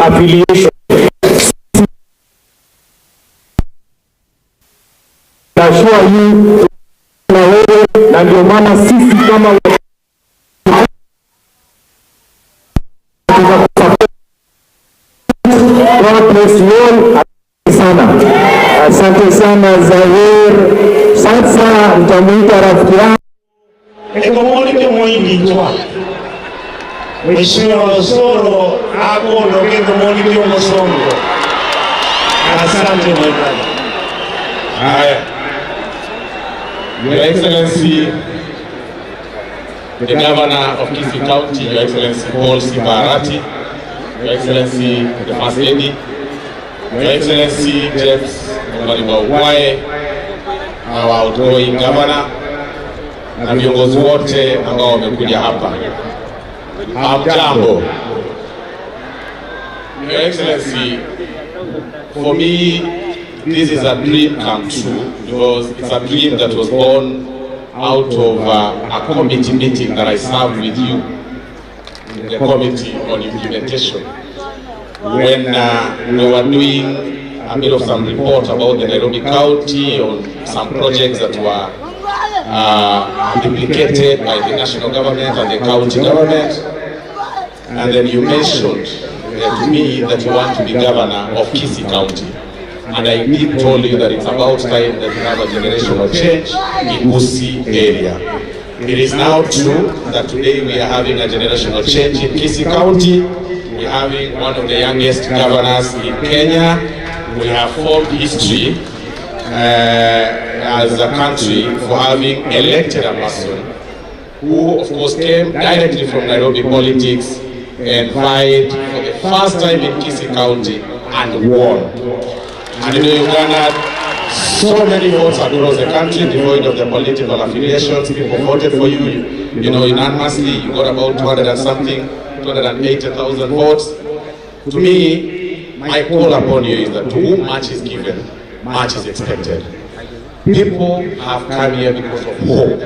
affiliation. Nashua you na wewe, na ndio maana sisi kama asante sana Zahir. Sasa nitamuita rafiki yangu Ekomoni mwingi jwa Mheshimiwa Soro ako ndoke komoni kwa Msongo. Asante mwana. Haya. Your Excellency the Governor of Kisii County, Your Excellency Paul Simba Arati, Your Excellency the First Lady, Your Excellency James Mwalimu, our outgoing governor, na viongozi wote ambao wamekuja hapa. Hamjambo. Your Excellency, for me, this is a dream come true, because it's a dream that was born out of a committee meeting that I served with you in the Committee on Implementation, when we were doing a bit of some report about the Nairobi County on some projects that were duplicated by the national government and the county government. And then you mentioned to me that you want to be governor of Kisii County. And I did told you that it's about time that we have a generational change in Gusii area. It is now true that today we are having a generational change in Kisii County. We are having one of the youngest governors in Kenya. We have formed history as a country for having elected a person who, of course, came directly from Nairobi politics and vied for the first time in Kisii County and won. And you know, you garnered so many votes across the country, devoid of the political affiliations. People voted for you, you know, unanimously. You got about 280,000 votes. To me, my call upon you is that to whom much is given, much is expected. People have come here because of hope.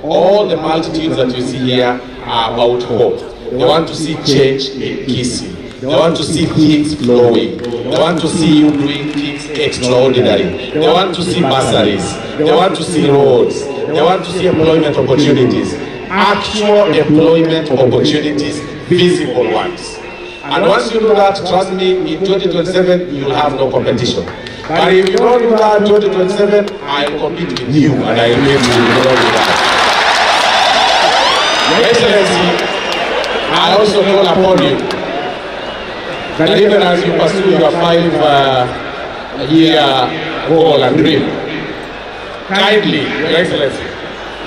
All the multitudes that you see here are about hope. They want to see change in Kisii. They want to see things flowing. They want to see you doing things extraordinary. They want to see bursaries. They want to see roads. They want to see employment opportunities. Actual employment opportunities, visible ones. And once you do that, trust me, in 2027, you'll have no competition. But if you don't do that in 2027, I'll compete with you, and I will make you do that. Your Excellency, I also call upon you that even as you pursue your 5-year goal and dream, kindly, Your Excellency,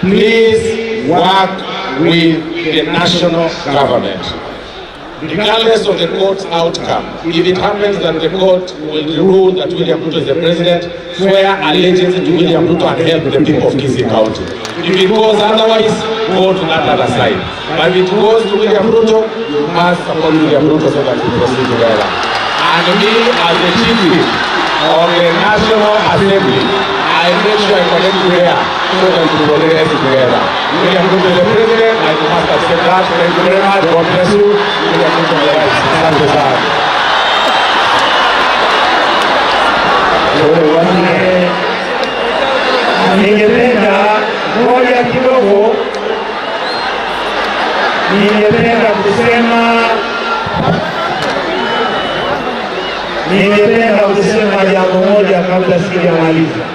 please work with the national government. Regardless of the court's outcome, if it happens that the court will rule that William Ruto is the president, swear allegiance to William Ruto and help the people of Kisii County. If it goes otherwise, go to that other side. But if it goes to William Ruto, you must support William Ruto so that we proceed together. And me, as the chief whip of the National Assembly, I make sure I connect you here so that we progress together. William Ruto is the president, and you must accept that. Thank you very much. God bless you. William Ruto is the right. Thank you, sir. Ningependa moja kidogo, ningependa kusema jambo moja kabla sijamaliza.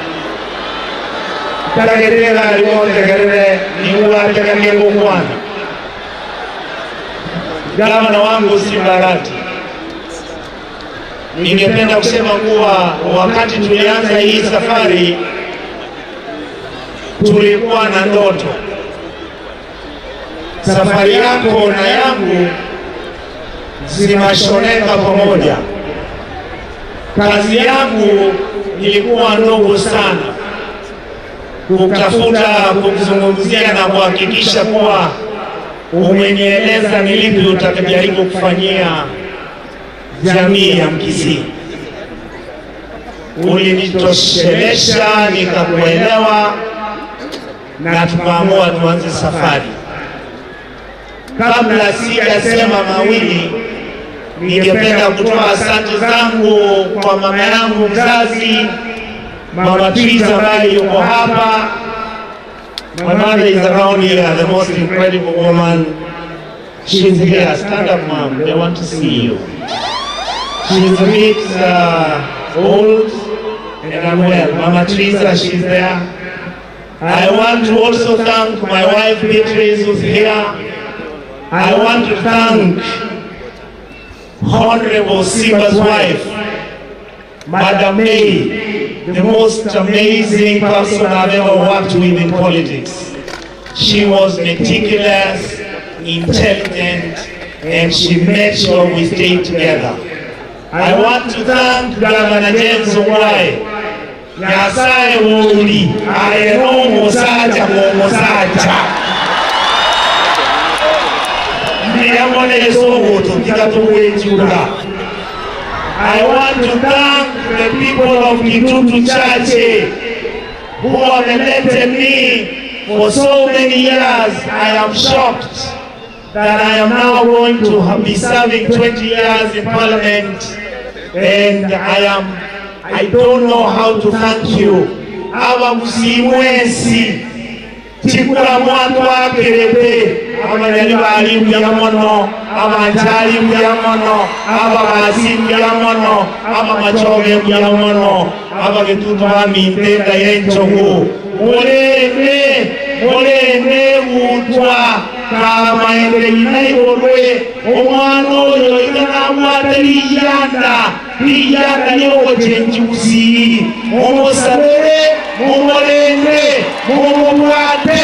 Tagerera limote gerere niwa tekanyengo kwana. Gavana wangu Simba Arati. Ningependa kusema kuwa wakati tulianza hii safari tulikuwa na ndoto. Safari yako na yangu zimashoneka pamoja. Kazi yangu ilikuwa ndogo sana, kutafuta kuzungumzia na kuhakikisha kuwa umenieleza ni lipi utakajaribu kufanyia jamii ya Mkisii. Ulinitoshelesha, nikakuelewa, na tukaamua tuanze safari. Kabla sijasema mawili, ningependa kutoa asante zangu kwa mama yangu mzazi, Mama Teresa ambaye yuko hapa. My mother is around here, the most incredible woman. She's here. Stand up, Mom. They want to see you. She's a bit old and unwell. Mama Teresa, she's there. I want to also thank my wife Beatrice, who's here. I want to thank Honorable Simba's wife, Madam May, the most amazing person I've ever worked with in politics. She was meticulous, intelligent, and she made sure we stayed together. I want to thank Governor James Ongwae. Nyasaye wuli, ayeno mosaja mo mosaja. I want to thank the people of Kitutu Church who have elected me for so many years. I am shocked that I am now going to be serving 20 years in Parliament, and I don't know how to thank you. Aba Gusii mwesi chikula mwantu wakerebe abanyali bali mbiyamono abanjali mbiyamono ababasi mbiyamono abamachoge mbiyamono abagetutu bamintenda yenchogu mulende utwa kama ende inaiborwe omwana oyo iganamwata liyanda niyo chenji Gusii omosabere mumulende mumubwate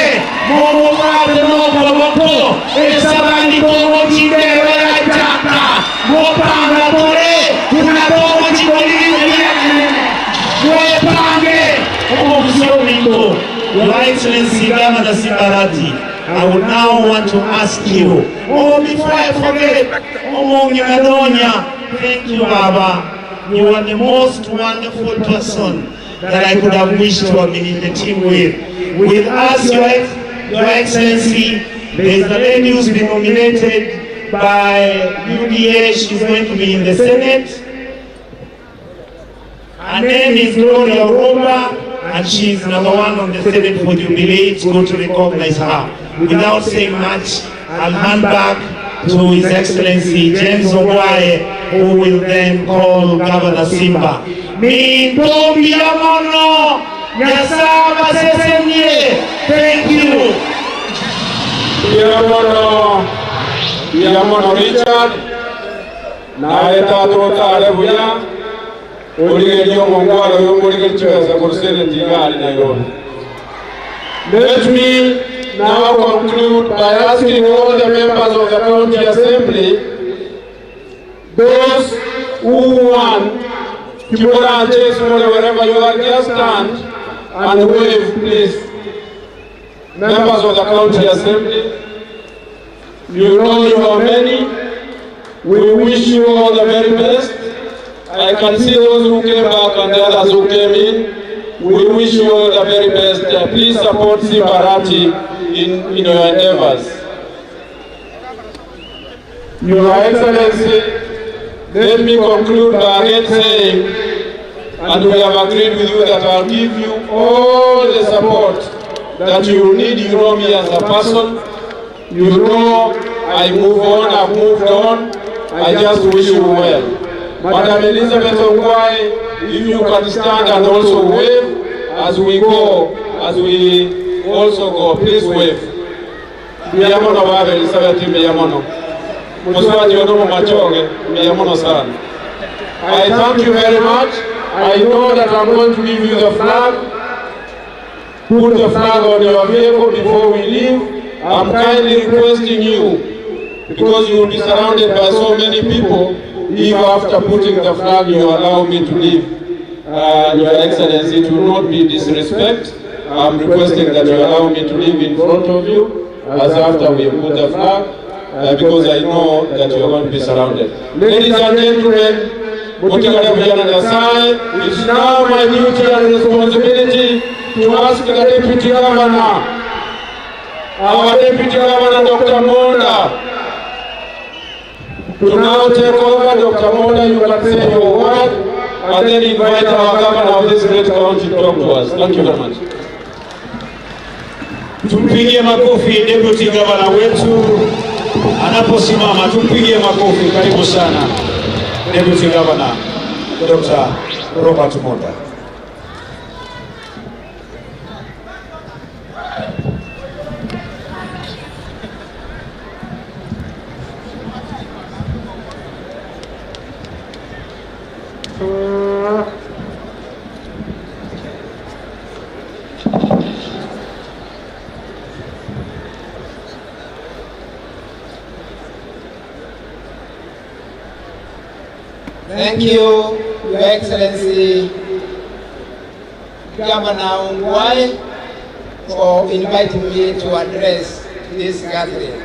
n'okoboko esabandiko ng'okibeera yajjaka ng'opanga tole kunatomo kikolirire mwepange omubusomingo. Your Excellency Governor Simba Arati, I would now want to ask you, before I forget, thank you, Baba. You are the most wonderful person that I could have wished to have been in the team with. With us, Your Excellency, there is a lady who's been nominated by UDA. She's going to be in the Senate. Her name is Gloria Roba, and she's number 1 on the Senate for Jubilee. It's good to recognize her. Without saying much, I'll hand back to His Excellency James Ongwae, who will then call Governor Simba. Thank you. Yamono Richard, naeta tota alebuya, ulige yomo ngwaro yomulige chweza kursene tigali na yomi. Let me now conclude by asking all the members of the County Assembly, those who want Kibora and Chase, wherever you are, just stand and wave, please. Members of the County Assembly, you know you are many. We wish you all the very best. I can see those who came back and the others who came in. We wish you all the very best. Please support Simba Arati in your endeavors. Your Excellency, let me conclude by again saying, and we have agreed with you that I'll give you all the support that you need. You know me as a person. You know I move on, I've moved on. I just wish you well. Madam Elizabeth Ongwae, if you can stand and also wave as we go, as we also go, please wave. Miyamono Baba Elizabeth, miyamono. Muswaji onomo machoge, miyamono sana. I thank you very much. I know that I'm going to give you the flag. Put the flag on your vehicle before we leave. I'm kindly requesting you, because you will be surrounded by so many people, if after putting the flag you allow me to leave. Your Excellency, it will not be disrespect. I'm requesting that you allow me to leave in front of you, as after we put the flag, because I know that you are going to be surrounded. Ladies and gentlemen, it's now my duty and responsibility to ask the Deputy Governor, our Deputy Governor, Dr. Monda, to now take over. Dr. Monda, you can say your word, and then invite our Governor of this great county to talk to us. Thank you very much. Tumpigie makofi Deputy Governor wetu anaposimama, tumpigie makofi. Karibu sana Deputy Governor Dr. Robert Monda. Thank you, Your Excellency, Governor Ongwae, for inviting me to address this gathering.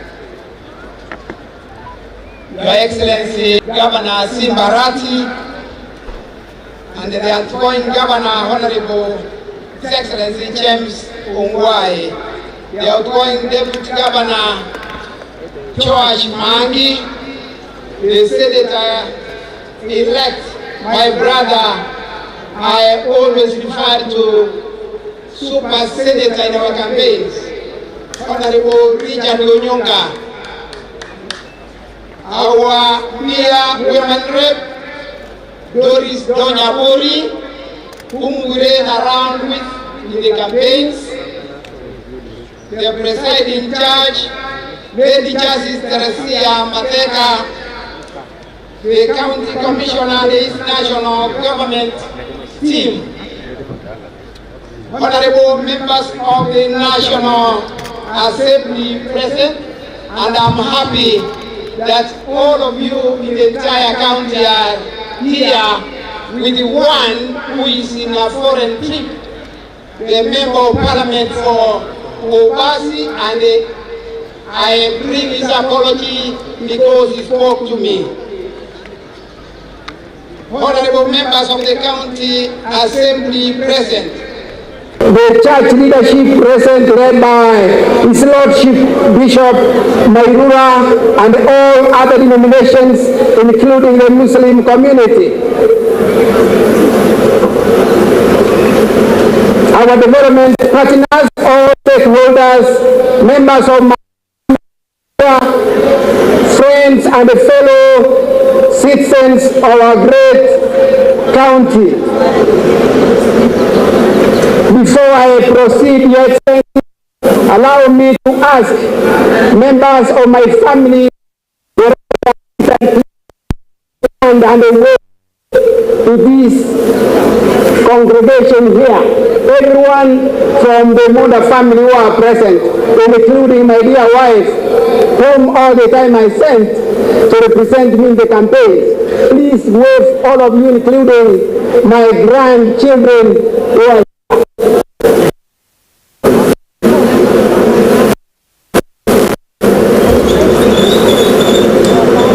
Your Excellency, Governor Simba Arati, and the outgoing Governor, Honorable His Excellency James Ongwae, the outgoing Deputy Governor, Joash Mangi, the Senator-elect, my brother, I always refer to Super Senator in our campaigns, Honorable Richard Onyonga, our dear women rep, Doris Donyabori, whom we ran around with in the campaigns, the presiding judge, Lady Justice Teresia Mateka, the county commissioner and his national government team, honorable members of the National Assembly present, and I'm happy that all of you in the entire county are here with the one who is in a foreign trip, the member of parliament for Gusii, and I bring his apology because he spoke to me. Honorable members of the county assembly present, the church leadership present, led by His Lordship Bishop Mairura and all other denominations, including the Muslim community. Our development partners, all stakeholders, members of my friends and fellow citizens of our great county. Before I proceed, Your Excellency, allow me to ask members of my family and the way to this congregation here. Everyone from the Monda family who are present, including my dear wife, whom all the time I sent to represent me in the campaign. Please wave, all of you, including my grandchildren who are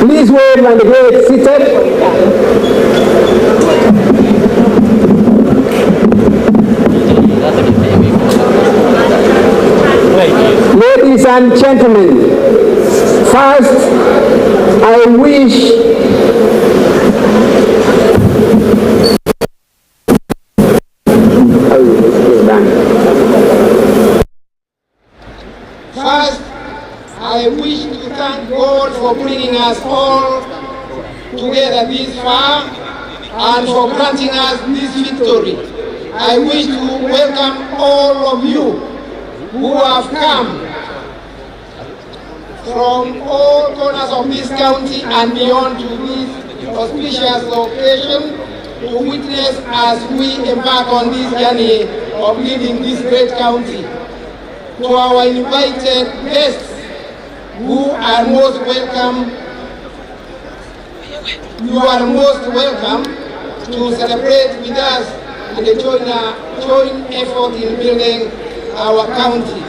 please wave and get seated. Ladies and gentlemen, first I wish to thank God for bringing us all together this far and for granting us this victory. I wish to welcome all of you who have come from all corners of this county and beyond to this auspicious location to witness as we embark on this journey of leading this great county. To our invited guests who are most welcome, you are most welcome to celebrate with us and join effort in building our county.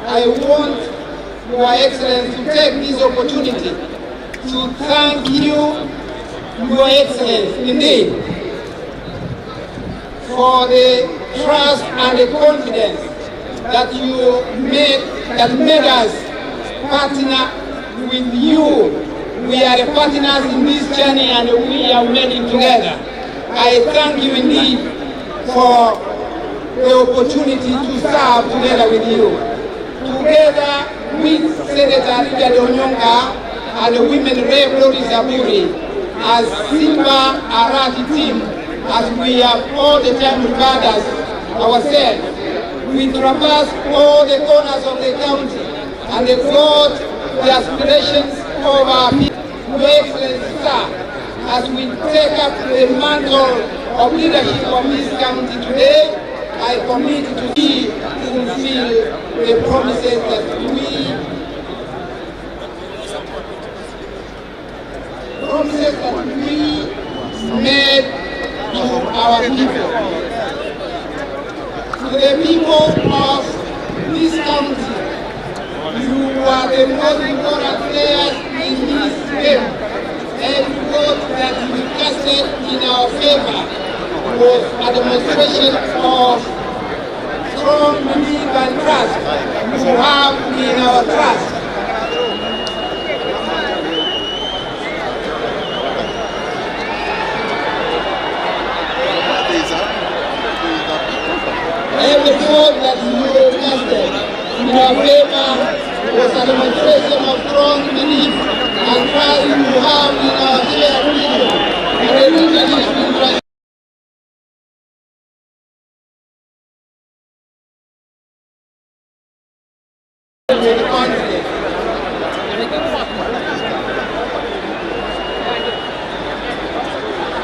I want Your Excellency to take this opportunity to thank you, Your Excellency, indeed, for the trust and the confidence that you made us partner with you. We are partners in this journey and we are made it together. I thank you indeed for the opportunity to serve together with you. Together with Senator Richard Onyonga and the women rep Doris Aburi, as Simba Arati team, as we have all the time regarded as ourselves, we traverse all the corners of the county and they fought the aspirations of our people. Your Excellency, sir, as we take up the mantle of leadership of this county today, I commit to fulfill the promises that we the most important players in this game. Every vote that we casted in our favor was a demonstration of strong belief and trust you have in our trust. Every vote that you casted in our favor was a demonstration of strong belief and trust you have in our shared vision and education.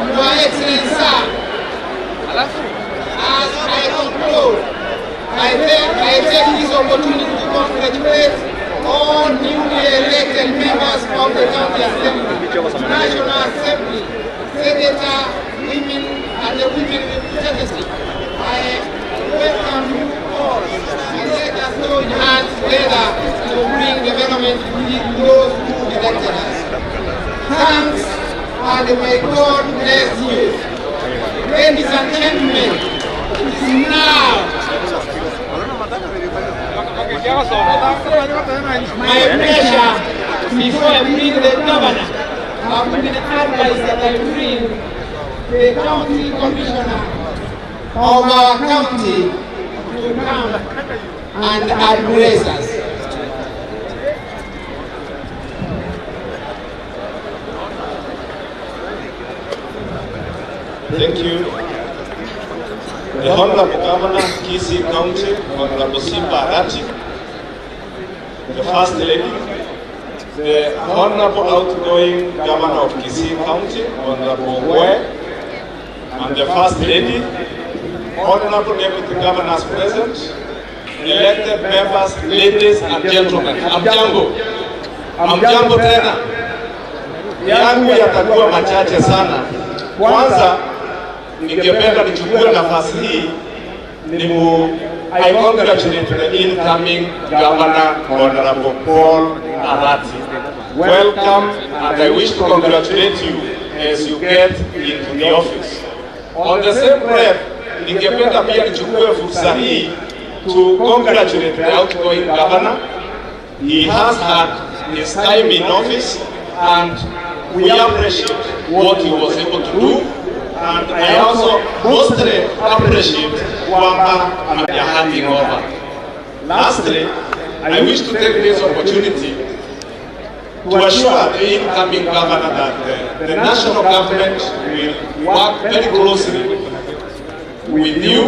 Your Excellency, sir, as I conclude, I take this opportunity to congratulate all newly elected members of the County Assembly, National Assembly, Senator, women, and the women representative. I welcome you all and let us join hands together to bring development to those who elected us. Thanks, and may God bless you. Ladies and gentlemen, it is now my pleasure, before I bring the governor, I'm going to advise that I bring the county commissioner of our county to come and address us. Thank you. The Honorable Governor, Kisii County, Honorable Simba Arati, the First Lady, the Honorable Outgoing Governor of Kisii County, Honorable Gusii, and the First Lady, Honorable Deputy Governors present, elected members, ladies and gentlemen. Amjambo tena. Yangu yatakuwa machache sana. Kwanza, ningependa nichukue nafasi hii I congratulate the incoming Governor, Honorable Paul Arati. Welcome, and I wish to congratulate you as you get into the office. On the same breath, ningependa pia nichukue fursa hii to congratulate the outgoing Governor. He has had his time in office, and we appreciate what he was able to do. And I also mostly appreciate kwamba handing over. Lastly, I wish to take this opportunity to assure the incoming governor that the national government will work very closely with you,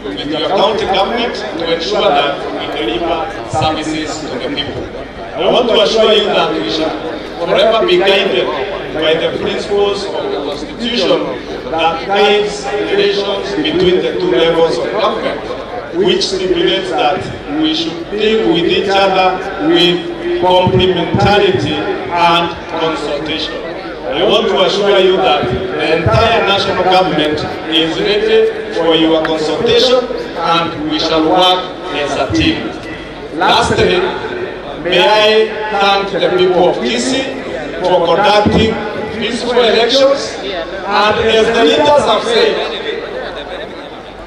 with your county government, to ensure that we deliver services to the people. I want to assure you that we shall forever be guided by the principles of the Constitution that guides relations between the two levels of government, which stipulates that we should deal with each other with complementarity and consultation. I want to assure you that the entire national government is ready for your consultation, and we shall work as a team. Lastly, may I thank the people of Kisii for conducting peaceful elections, and as the leaders have said,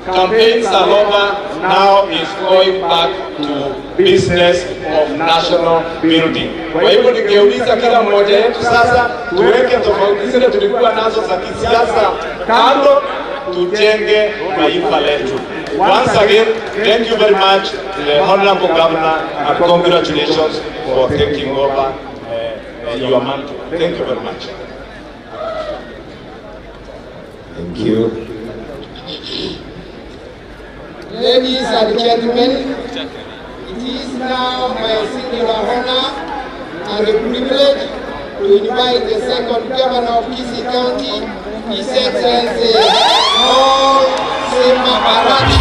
campaigns are over, now is going back to business of national building. Kwa hivyo ningeuliza kila mmoja wetu sasa, tuweke tofauti zile tulikuwa nazo za kisiasa kando, tujenge taifa letu. Once again, thank you very much, the Honorable Governor, and congratulations for taking over your mantle. Thank you very much. Thank you. Ladies and gentlemen, it is now my singular honor and a privilege to invite the second governor of Kisii County, His Excellency Paul Simba Arati.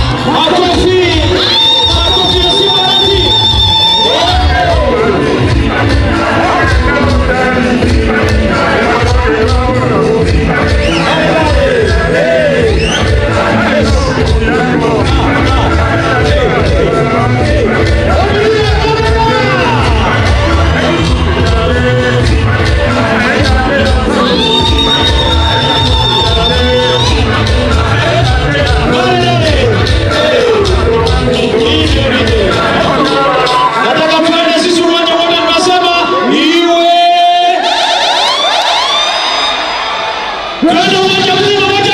Twende moja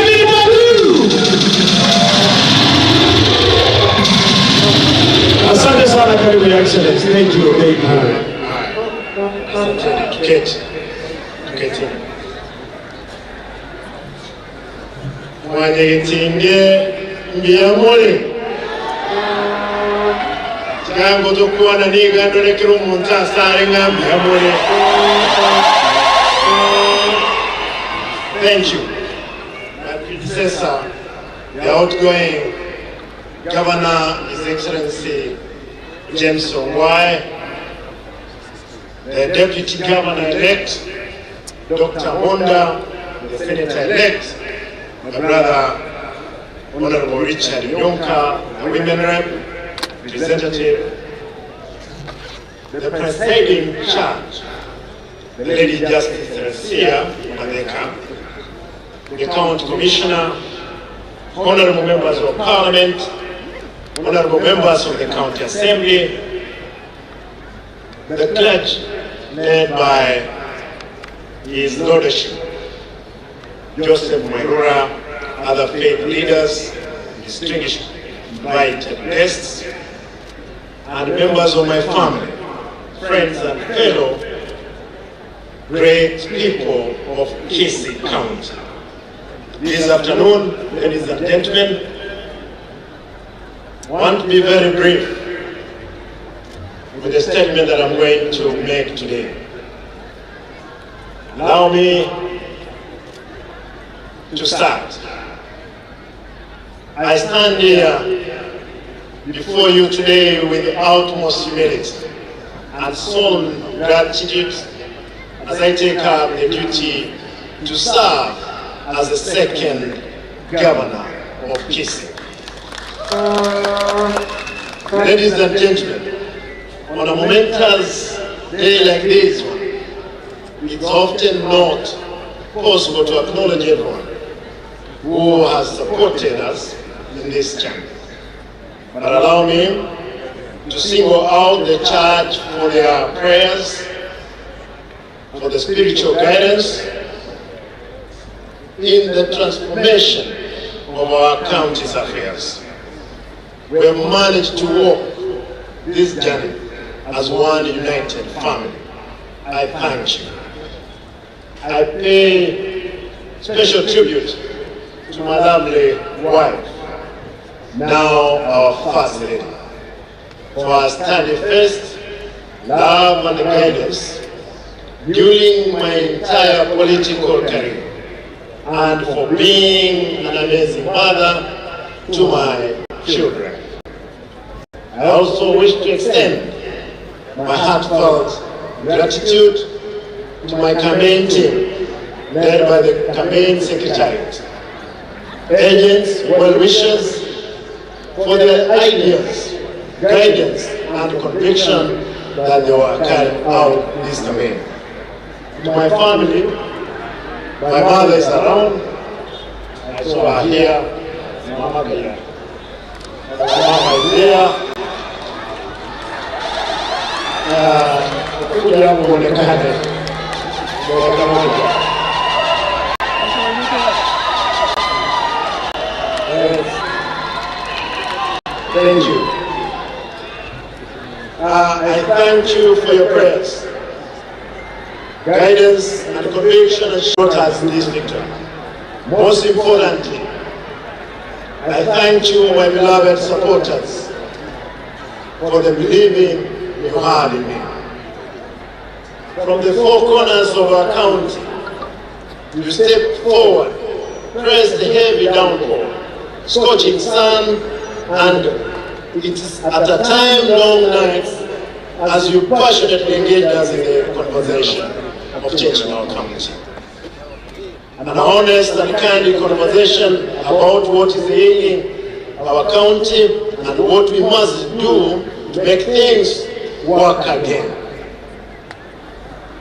mbili mwaka. Asante sana, karibu Your Excellency. Thank you. Thank you. Tuketi. Tuketi. Mwanyetinge mbiyamole. Tigango tokuwana niga ndolekero umuntu asare ngambi yamole. Thank you. My predecessor, the outgoing Governor, His Excellency James Ongwae, the Deputy Governor-elect, Dr. Monda, the Senator-elect, my brother, Honorable Richard Yonka, the Women Rep, Representative, the presiding judge, the Lady Justice Teresia Madeka, the County Commissioner, honorable members of Parliament, honorable members of the County Assembly, the clergy led by His Lordship Joseph Mwairura, other faith leaders, distinguished invited guests, and members of my family, friends and fellow great people of Kisii County. This afternoon, ladies and gentlemen, I want to be very brief with the statement that I'm going to make today. Allow me to start. I stand here before you today with the utmost humility and solemn gratitude as I take up the duty to serve as the second governor of Kisii. Ladies and gentlemen, on a momentous day like this one, it's often not possible to acknowledge everyone who has supported us in this journey. But allow me to single out the church for their prayers, for the spiritual guidance, in the transformation of our county's affairs. We have managed to walk this journey as one united family. I thank you. I pay special tribute to my lovely wife, now our First Lady, for her steadfast love and guidance during my entire political career, and for being an amazing mother to my children. I also wish to extend my heartfelt gratitude to my campaign team, led by the campaign secretariat, agents, well-wishers, for their ideas, guidance, and conviction that they were carrying out this campaign. To my family, my mother is around. I saw her here. Mama is there. Kuja muonekane dakika moja. Thank you. I thank you for your prayers, guidance, and conviction and brought us this victory. Most importantly, I thank you, my beloved supporters, for the believing you had in me. From the four corners of our county, you stepped forward, pressed the heavy downpour, scorching sun, and it is at a time long nights as you passionately engaged us in the conversation of changing our county. An honest and candid conversation about what is ailing our county and what we must do to make things work again.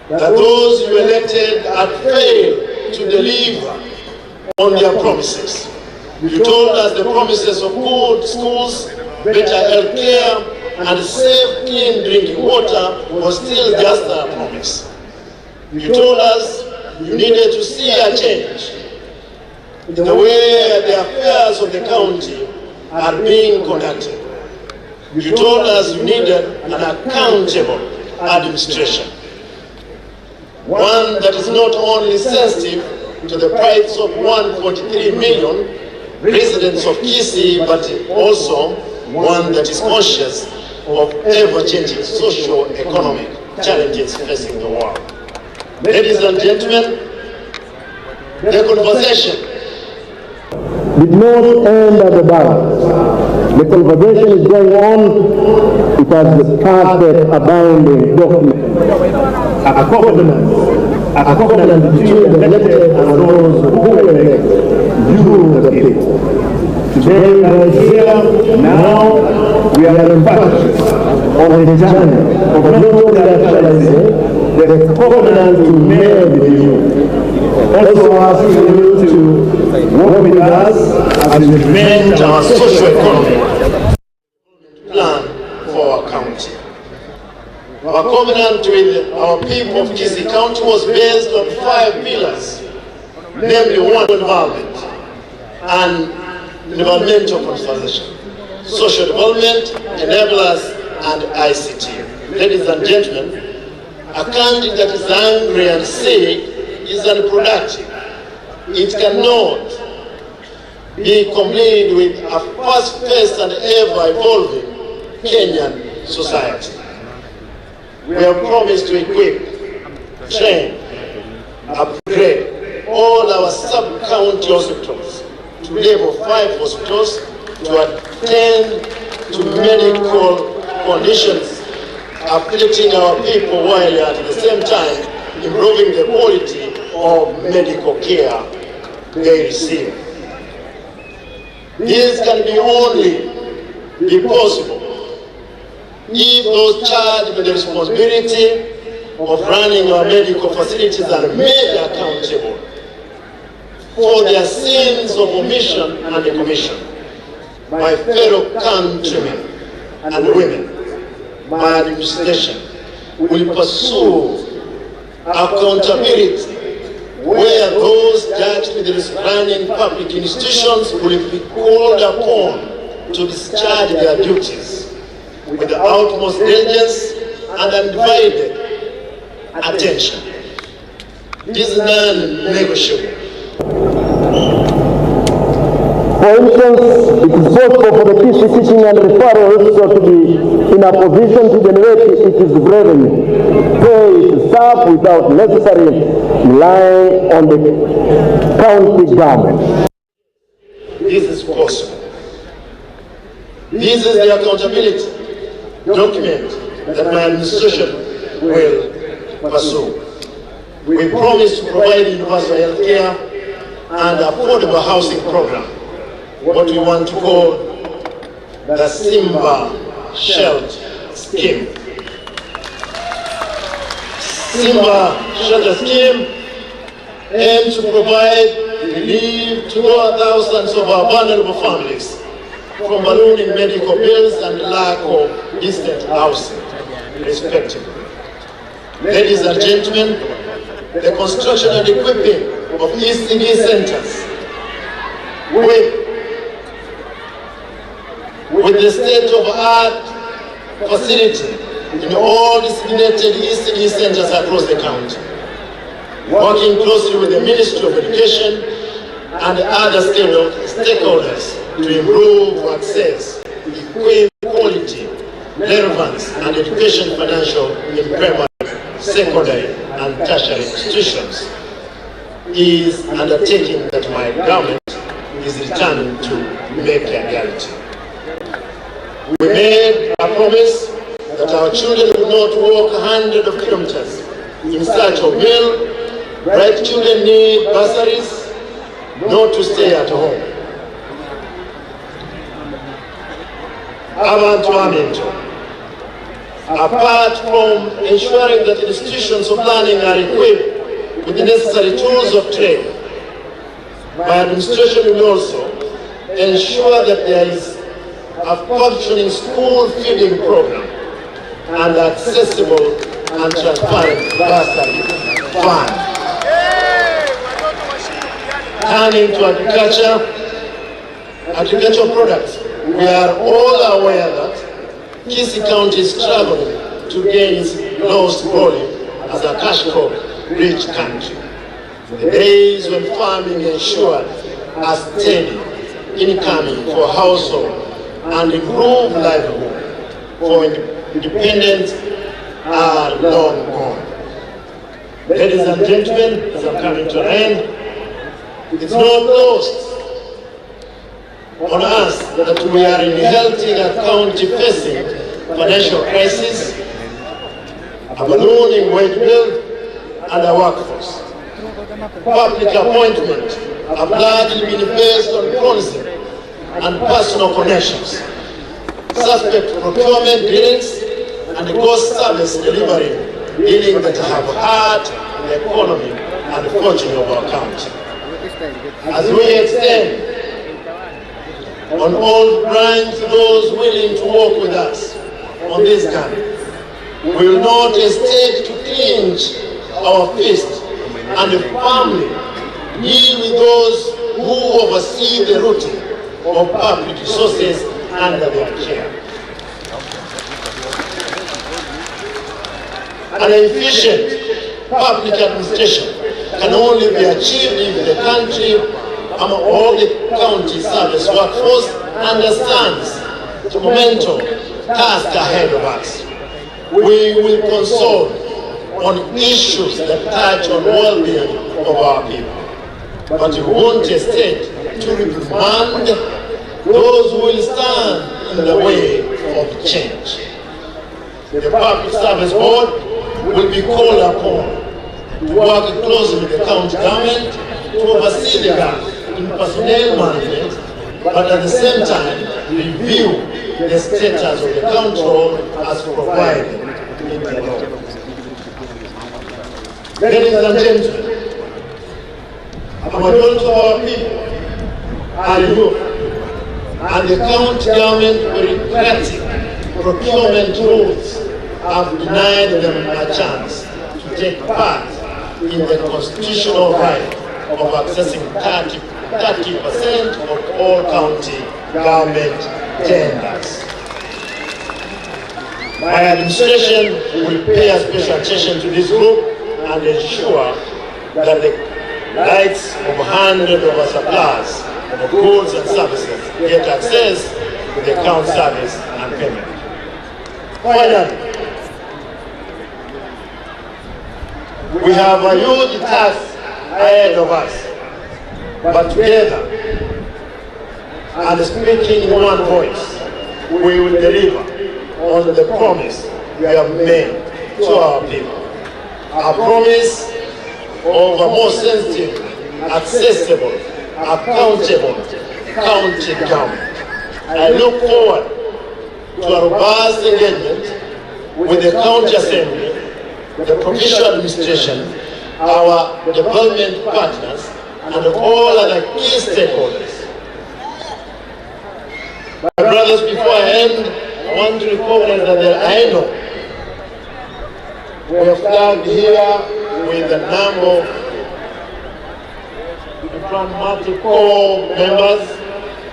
That those you elected had failed to deliver on their promises. You told us the promises of good schools, better health care, and safe, clean drinking water was still just a promise. You told us you needed to see a change the way the affairs of the county are being conducted. You told us you needed an accountable administration. One that is not only sensitive to the plights of 1.3 million residents of Kisii, but also one that is conscious of ever-changing socio-economic challenges facing the world. Ladies and gentlemen, the conversation did not end at the ballot. The conversation is going on. It has passed a binding document, a covenant between the elected and those who were elected. You, the people. Today we are here, now we are embarked on the journey of not only actualizing the covenant to made with you, also asking you to work with us as we implement our socio-economic plan for our county. Our covenant with our people of Gusii County was based on 5 pillars, namely 1, environment and environmental conservation, social development, enablers, and ICT. Ladies and gentlemen, a country that is hungry and sick is unproductive. It cannot be complete with a fast-paced and ever-evolving Kenyan society. We have promised to equip, train, upgrade all our sub-county hospitals to level 5 hospitals to attend to medical conditions afflicting our people while at the same time improving the quality of medical care they receive. This can only be possible if those charged with the responsibility of running our medical facilities are made accountable for their sins of omission and commission. My fellow countrymen and women, my administration will pursue accountability where those charged with running public institutions will be called upon to discharge their duties with the utmost diligence and undivided attention. This is non-negotiable. For instance, it is possible for the Kisii Teaching and Referral Hospital to be in a position to generate its revenue, pay its staff without necessarily relying on the county government. This is possible. This is the accountability document that my administration will pursue. We promise to provide universal health care and affordable housing program, what we want to call the Simba Shelter Scheme. Simba Shelter Scheme aims to provide relief to thousands of our vulnerable families from ballooning medical bills and lack of decent housing, respectively. Ladies and gentlemen, the construction and equipping of ECD centers with the state-of-the-art facility in all designated ECD centers across the county, working closely with the Ministry of Education and other stakeholders to improve access, equip quality, relevance, and education financial in primary, secondary, and tertiary institutions is an undertaking that my government is determined to make a reality. We made a promise that our children will not walk hundreds of kilometers in search of meal. Bright children need bursaries, not to stay at home. Apart from ensuring that institutions of learning are equipped with the necessary tools of trade, my administration will also ensure that there is a functioning school feeding program and accessible and transparent bursary fund. Turning to agricultural products, we are all aware that Kisii County is struggling to gain its lost glory as a cash crop-rich country. The days when farming ensured a steady income for household and improved livelihood for independence are long gone. Ladies and gentlemen, as I'm coming to an end, it's not lost on us that we are inheriting a county facing financial crisis, a ballooning wage bill, and a workforce. Public appointments have largely been based on policy and personal connections, suspect procurement dealings, and ghost service delivery dealings that have hurt the economy and the fortune of our county. As we extend on all branches those willing to work with us on this journey, we will not hesitate to clinch our fists and firmly deal with those who oversee the routing of public resources under their care. An efficient public administration can only be achieved if the country, among all the county service workforce, understands the monumental task ahead of us. We will consult on issues that touch on well-being of our people, but we won't hesitate to reprimand those who will stand in the way of change. The Public Service Board will be called upon to work closely with the county government to oversee the gap in personnel management, but at the same time review the status of the county role as provided in the law. Ladies and gentlemen, a majority of our people are youth, and the county government bureaucratic procurement rules have denied them a chance to take part in the constitutional right of accessing 30% of all county government tenders. My administration will pay a special attention to this group and ensure that the rights of hundreds of our suppliers of goods and services get access to the account service and payment. Finally, we have a huge task ahead of us, but together and speaking in one voice, we will deliver on the promise we have made to our people. A promise of a more sensitive, accessible, accountable county government. I look forward to a robust engagement with the county assembly, the provincial administration, our development partners, and all other key stakeholders. My brothers, before I end, I want to recognize that I know we have started here with a number of diplomatic corps members.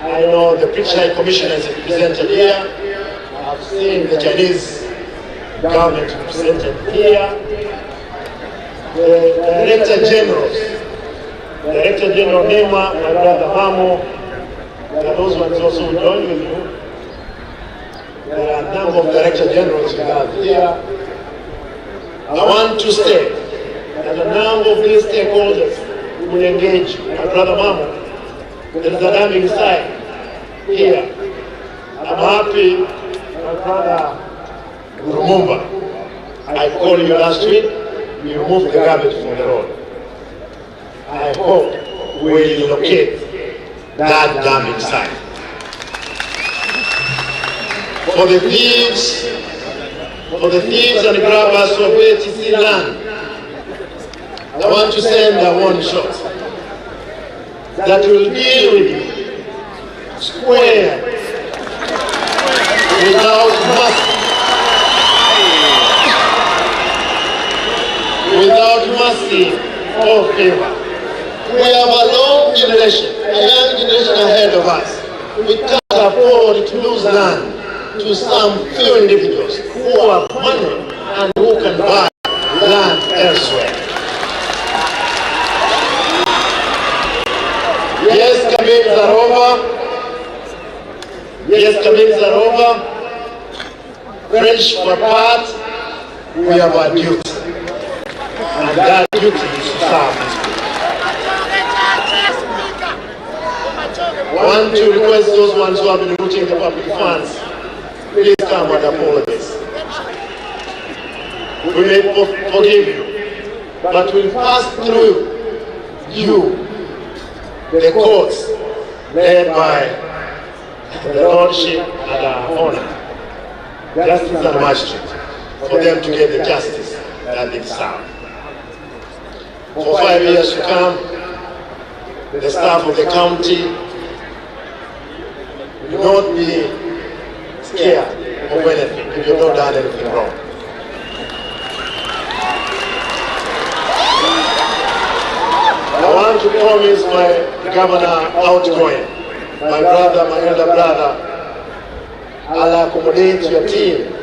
I know the British High Commissioner is represented here. I've seen the Chinese government represented here. The Director General Nema, my brother Mamo, there are those ones also who join with you. There are a number of Director Generals we have here. I want to state that a number of these stakeholders will engage my brother Mamo. There is a dynamic side here. I'm happy, my brother Rumumba. I called you last week, you removed the garbage from the road. I hope we will locate that dynamic side. For the thieves and grabbers of ATC land, I want to send a warning shot that will deal with you square, without mercy or favor. We have a long generation ahead of us. We can't afford to lose land to some few individuals who have money and who can buy land elsewhere. Yes, campaigns are over. Yes, campaigns are over. French for part, we have a duty. And that duty is to serve these people. I want to request those ones who have been looting the public funds, please come and apologize. We may forgive you, but we'll pass through you the courts led by the Lordship and our honor, Justice and Magistrate, for them to get the justice that they deserve. For 5 years to come, the staff of the county will not be scared of anything if you've not done anything wrong. I want to promise my governor outgoing, my brother, my elder brother, I'll accommodate your team,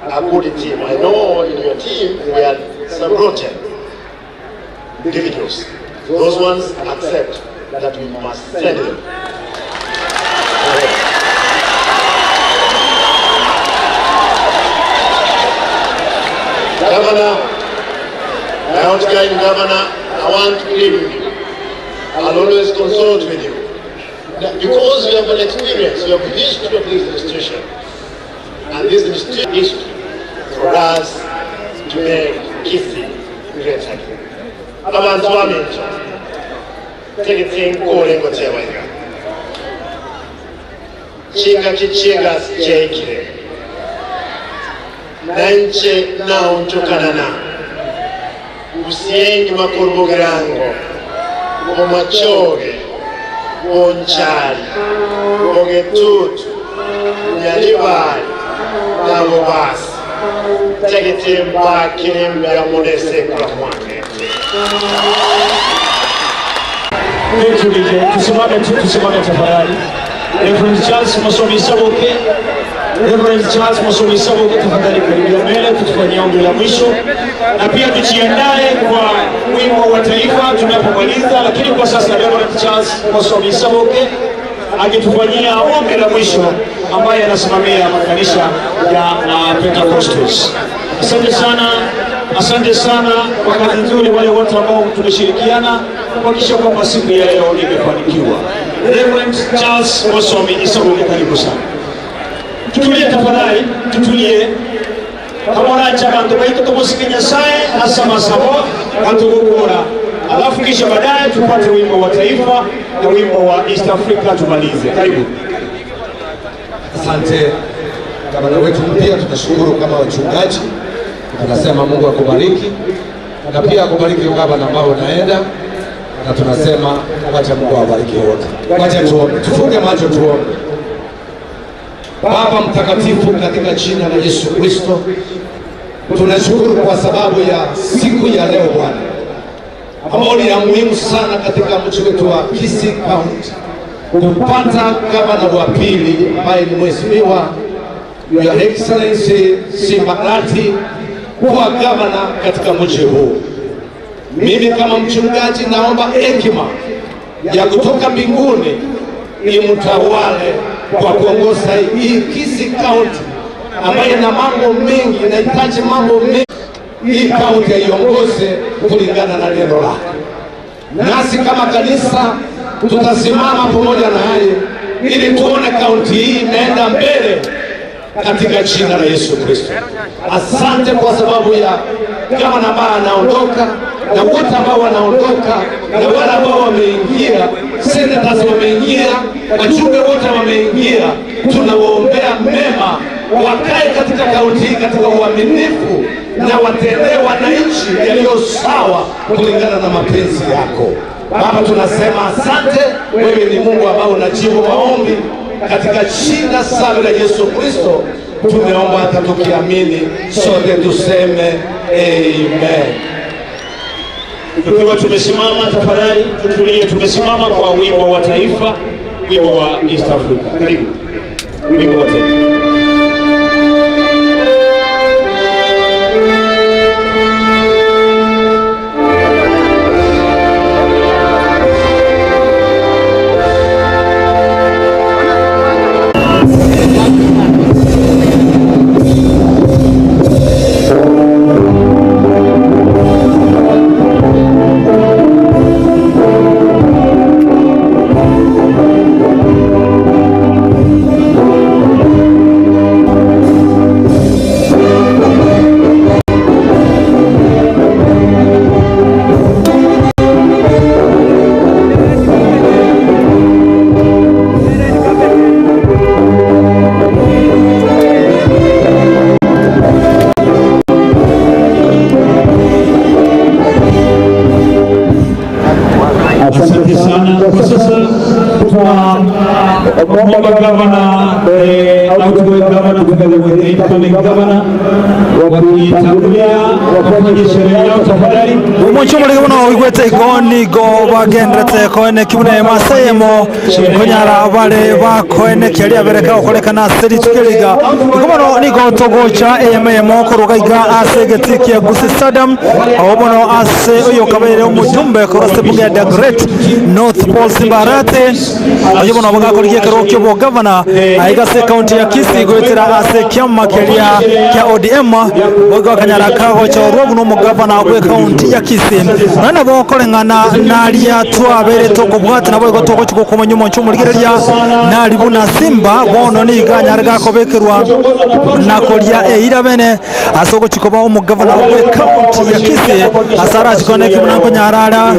a good team. I know in your team we had some rotten individuals. Those ones accept that we must send them. Governor, my outgoing governor, I want to live with you. I'll always consult with you. Because you have an experience, you have a history of this institution. And this institution is for us to make Kisii great again. Abantu bamincho. Take it in calling whatever you got. Chinga kichinga chekire. Nanche na unchokanana. Usiengi makurubugirango. Omachoge. Onchali. Ogetutu. Nyalibali. Nabobasi. Tegetimba kirimba modese kwa mwane. Thank you, DJ. Tusimame tafadhali. Reverend Charles Masomi Saboke. Reverend Charles Masomi Saboke tafadhali karibia mbele tutufanyia ombi la mwisho. Na pia tujiandae kwa wimbo wa taifa tunapomaliza, lakini kwa sasa Reverend Charles Masomi Saboke akitufanyia ombi la mwisho ambaye anasimamia makanisa ya Pentecostals. Asante sana kwa kazi nzuri wale wote ambao tumeshirikiana kuhakikisha kwamba siku ya leo imefanikiwa. Reverend Charles Masomi Saboke, karibu sana. Tutulie tafadhali, tutulie. Kama abantu baito tumusike Nyasaye asamasabo atugukura. Alafu kisha baadaye tupate wimbo wa taifa na wimbo wa East Africa tumalize. Karibu. Asante gavana wetu mpya, tunashukuru kama wachungaji. Tunasema Mungu akubariki na pia akubariki gavana ambao unaenda, na tunasema wacha Mungu awabariki wote. Wacha tuombe. Tufunge macho tuombe. Baba mtakatifu, katika jina la Yesu Kristo, tunashukuru kwa sababu ya siku ya leo Bwana, ambao ni ya muhimu sana katika mji wetu wa Kisii County, kupata gavana wa pili ambaye ni Mheshimiwa Your Excellency Simba Arati kuwa gavana katika mji huu. Mimi kama mchungaji naomba hekima ya kutoka mbinguni imtawale kwa kuongoza hii Kisii County ambayo ina mambo mengi, inahitaji mambo mengi. Hii county iongoze kulingana na neno lake. Nasi kama kanisa tutasimama pamoja na hayo ili tuone county hii inaenda mbele katika jina la Yesu Kristo. Asante kwa sababu ya gavana ambaye anaondoka na wote ambao wanaondoka na wale ambao wameingia, senators wameingia, wajumbe wote wameingia. Tunawaombea mema, wakae katika kaunti hii katika uaminifu na watendee wananchi yaliyo sawa kulingana na mapenzi yako. Baba, tunasema asante. Wewe ni Mungu ambao unajibu maombi. Katika jina safi la Yesu Kristo tumeomba hata tukiamini, sote tuseme amen. Tukiwa tumesimama, tafadhali tutulie, tumesimama kwa wimbo wa taifa, wimbo wa East Africa. Karibu. Wimbo wa taifa. Asante sana. Kwa sasa tutamwomba gavana, outgoing governor together with the incoming governor wakitangulia wafanye sherehe yao, tafadhali. Umuchumu ligabano wigwete ikoni go bagendrete koene kibune masemo konyara bale bakoene kali abereka okolekana seri tukeliga igabano nigo togocha ememo korugaiga asegetikia Gusii Stadium abono ase uyo kabere umujumbe korose bugenda Great North Pole Simba Arati ayobona abagakoriye karokyo bo governor aigase county ya Kisii gwetera ase kyama kelia kya ODM boga kanyara kaho cha rogu no governor gwe county ya Kisii nana bo kolengana nalia twabere tokobwata nabo gotoko chikoko nyumo cyumuligereria nali buna Simba bono ni ganyara gakobekerwa nakolia eirabene asoko chikoba mu governor gwe county ya Kisii asara chikone kibunanko nyarara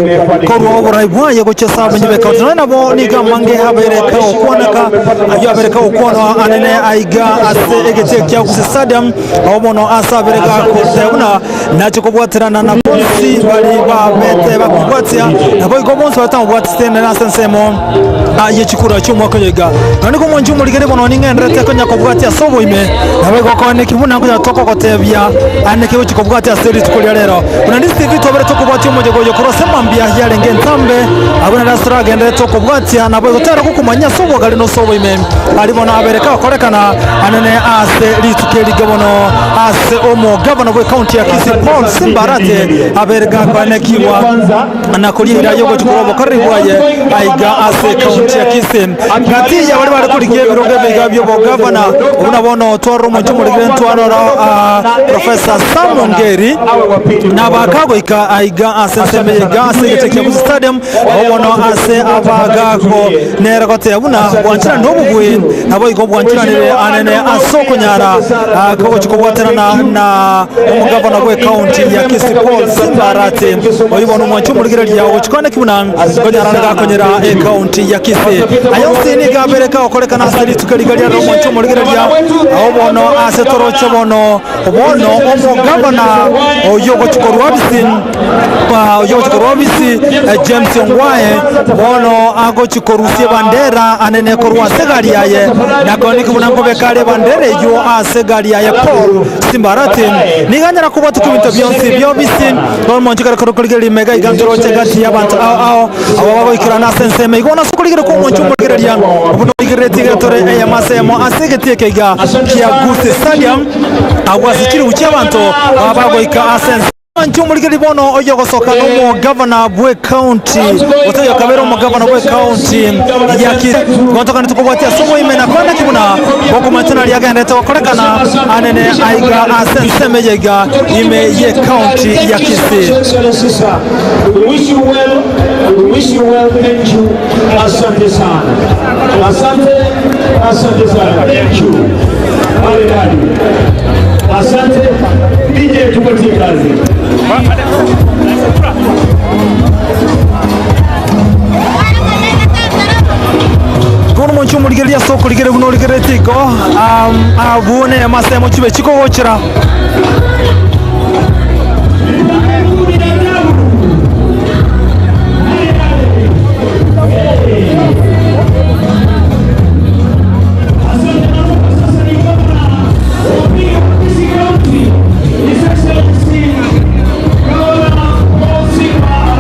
korwa oburayibwaye gochesa benye county nana bo ni gamange habereka okwoneka ayo abereka okwono anene aiga ase egete kya Gusii Stadium abono asa bereka kosebuna nacho kobwaterana na polisi bali bamete bakubwatia nabo igobonso batambwatstene na sensemo aye chikura cyumwa konyega nani ko monju muligere bono ningendrete konya kobwatia sobo ime nabo gokone kibuna konya toko kotebia aneke uchi kobwatia seri tukolia lero kuna nisi vitu abere toko bwatia moje goyo kurose mambia yalenge ntambe abuna dasra gendere toko bwatia nabo gotera kukumanya sobo gali no sobo ime alibona abereka korekana anene ase litukeli gabono ase omo governor we county ya Kisii Paul Simba Arati abereka kwanekiwa anakolira yogo chikurobo karibwaye aiga ase county ya Kisii kati ya wale bali kuligie biroge bigabyo bo governor unabono twaro monjumo ligire ntwaro Professor Samongeri na bakago ika aiga ase semega ase yetekya Gusii Stadium obono ase abagako nera kote abuna bwanchira ndobugwe nabo iko bwanchira ne anene asoko nyara kago chikobwaterana na umugavana gwe county ya Kisii Paul Simba Arati oyibono mwanchumu ligire lyawo chikone kibuna konyara ngakonyera county ya Kisii ayonsi ni gabereka okolekana seri tukeligalia no mwanchumu ligire lyawo obono ase toroche bono umugavana oyogo chikorwabisi James Ongwae bono ago chikorusie bandera anene korwa segali yaye nakoni kibuna ngobekale bandera yo asegali yaye Paul Simba Arati niganyara kuba tukubita byonsi byobisi no monjikara korokoligeri mega igandoro chegati yabantu ao abo ikirana senseme igona sukuligere ko monchu muligeria ubuno igireti tore ya masemo asegetieke ga kia Gusii Stadium awasichiri uchi abantu abago ika asense Anchumuligeri bono oyo gosoka no governor bwe county otoyo kabero mo governor bwe county yaki gotoka nitukobwatia somo imena kwana kibuna boko matana lyagende to korekana anene aiga asenseme yega ime ye county ya Kisii. We wish you well, thank you. Asante sana. Asante sana. Thank you. Asante. DJ tupatie kazi. Gono monchumu ligeria soko ligere buno ligere tiko abune masemo chibe chiko wochira His Excellency Governor Paul Simba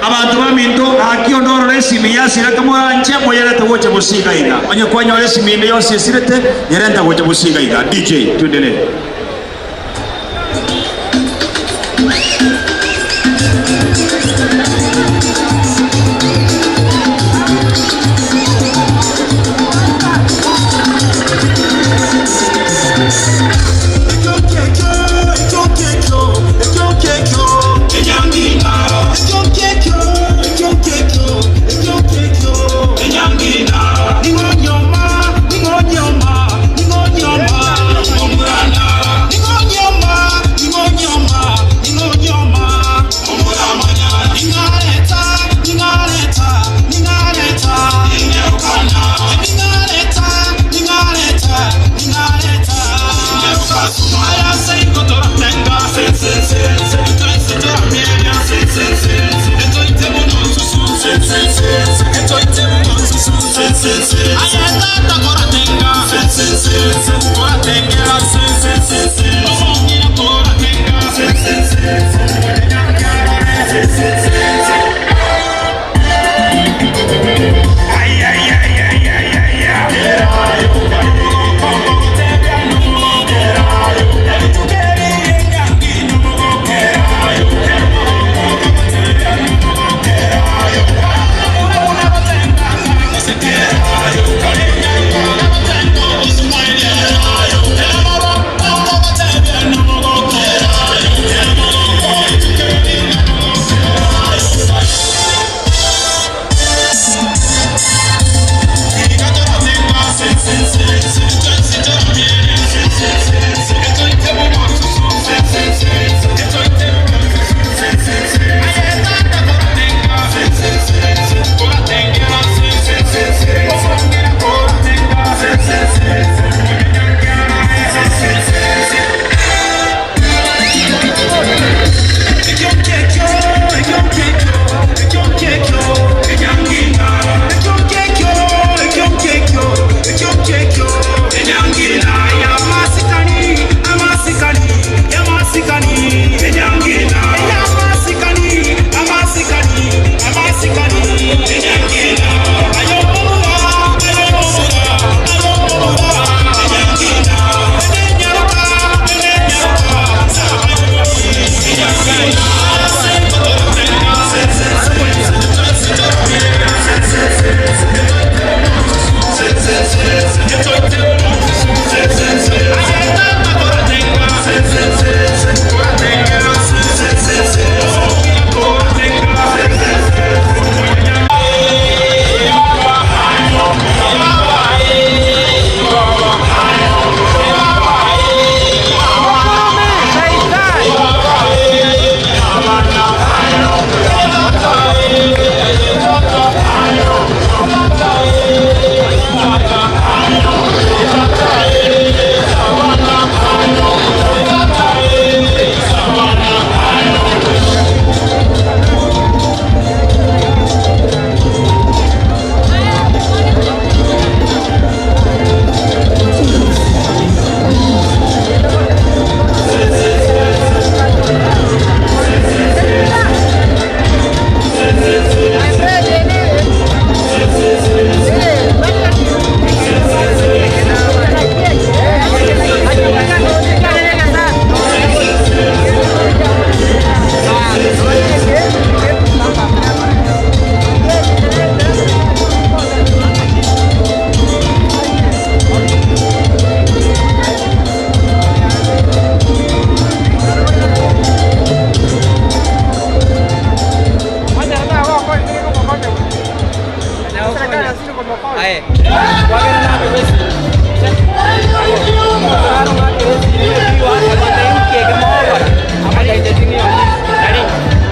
abantu baminto akiondoro resimi yasira kama nche moyera tawoche musiga iga onye kwanya resimi inde yose sirete yerenda woche musiga iga DJ tuendelee.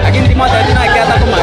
Lakini timu hata jina yake hata kama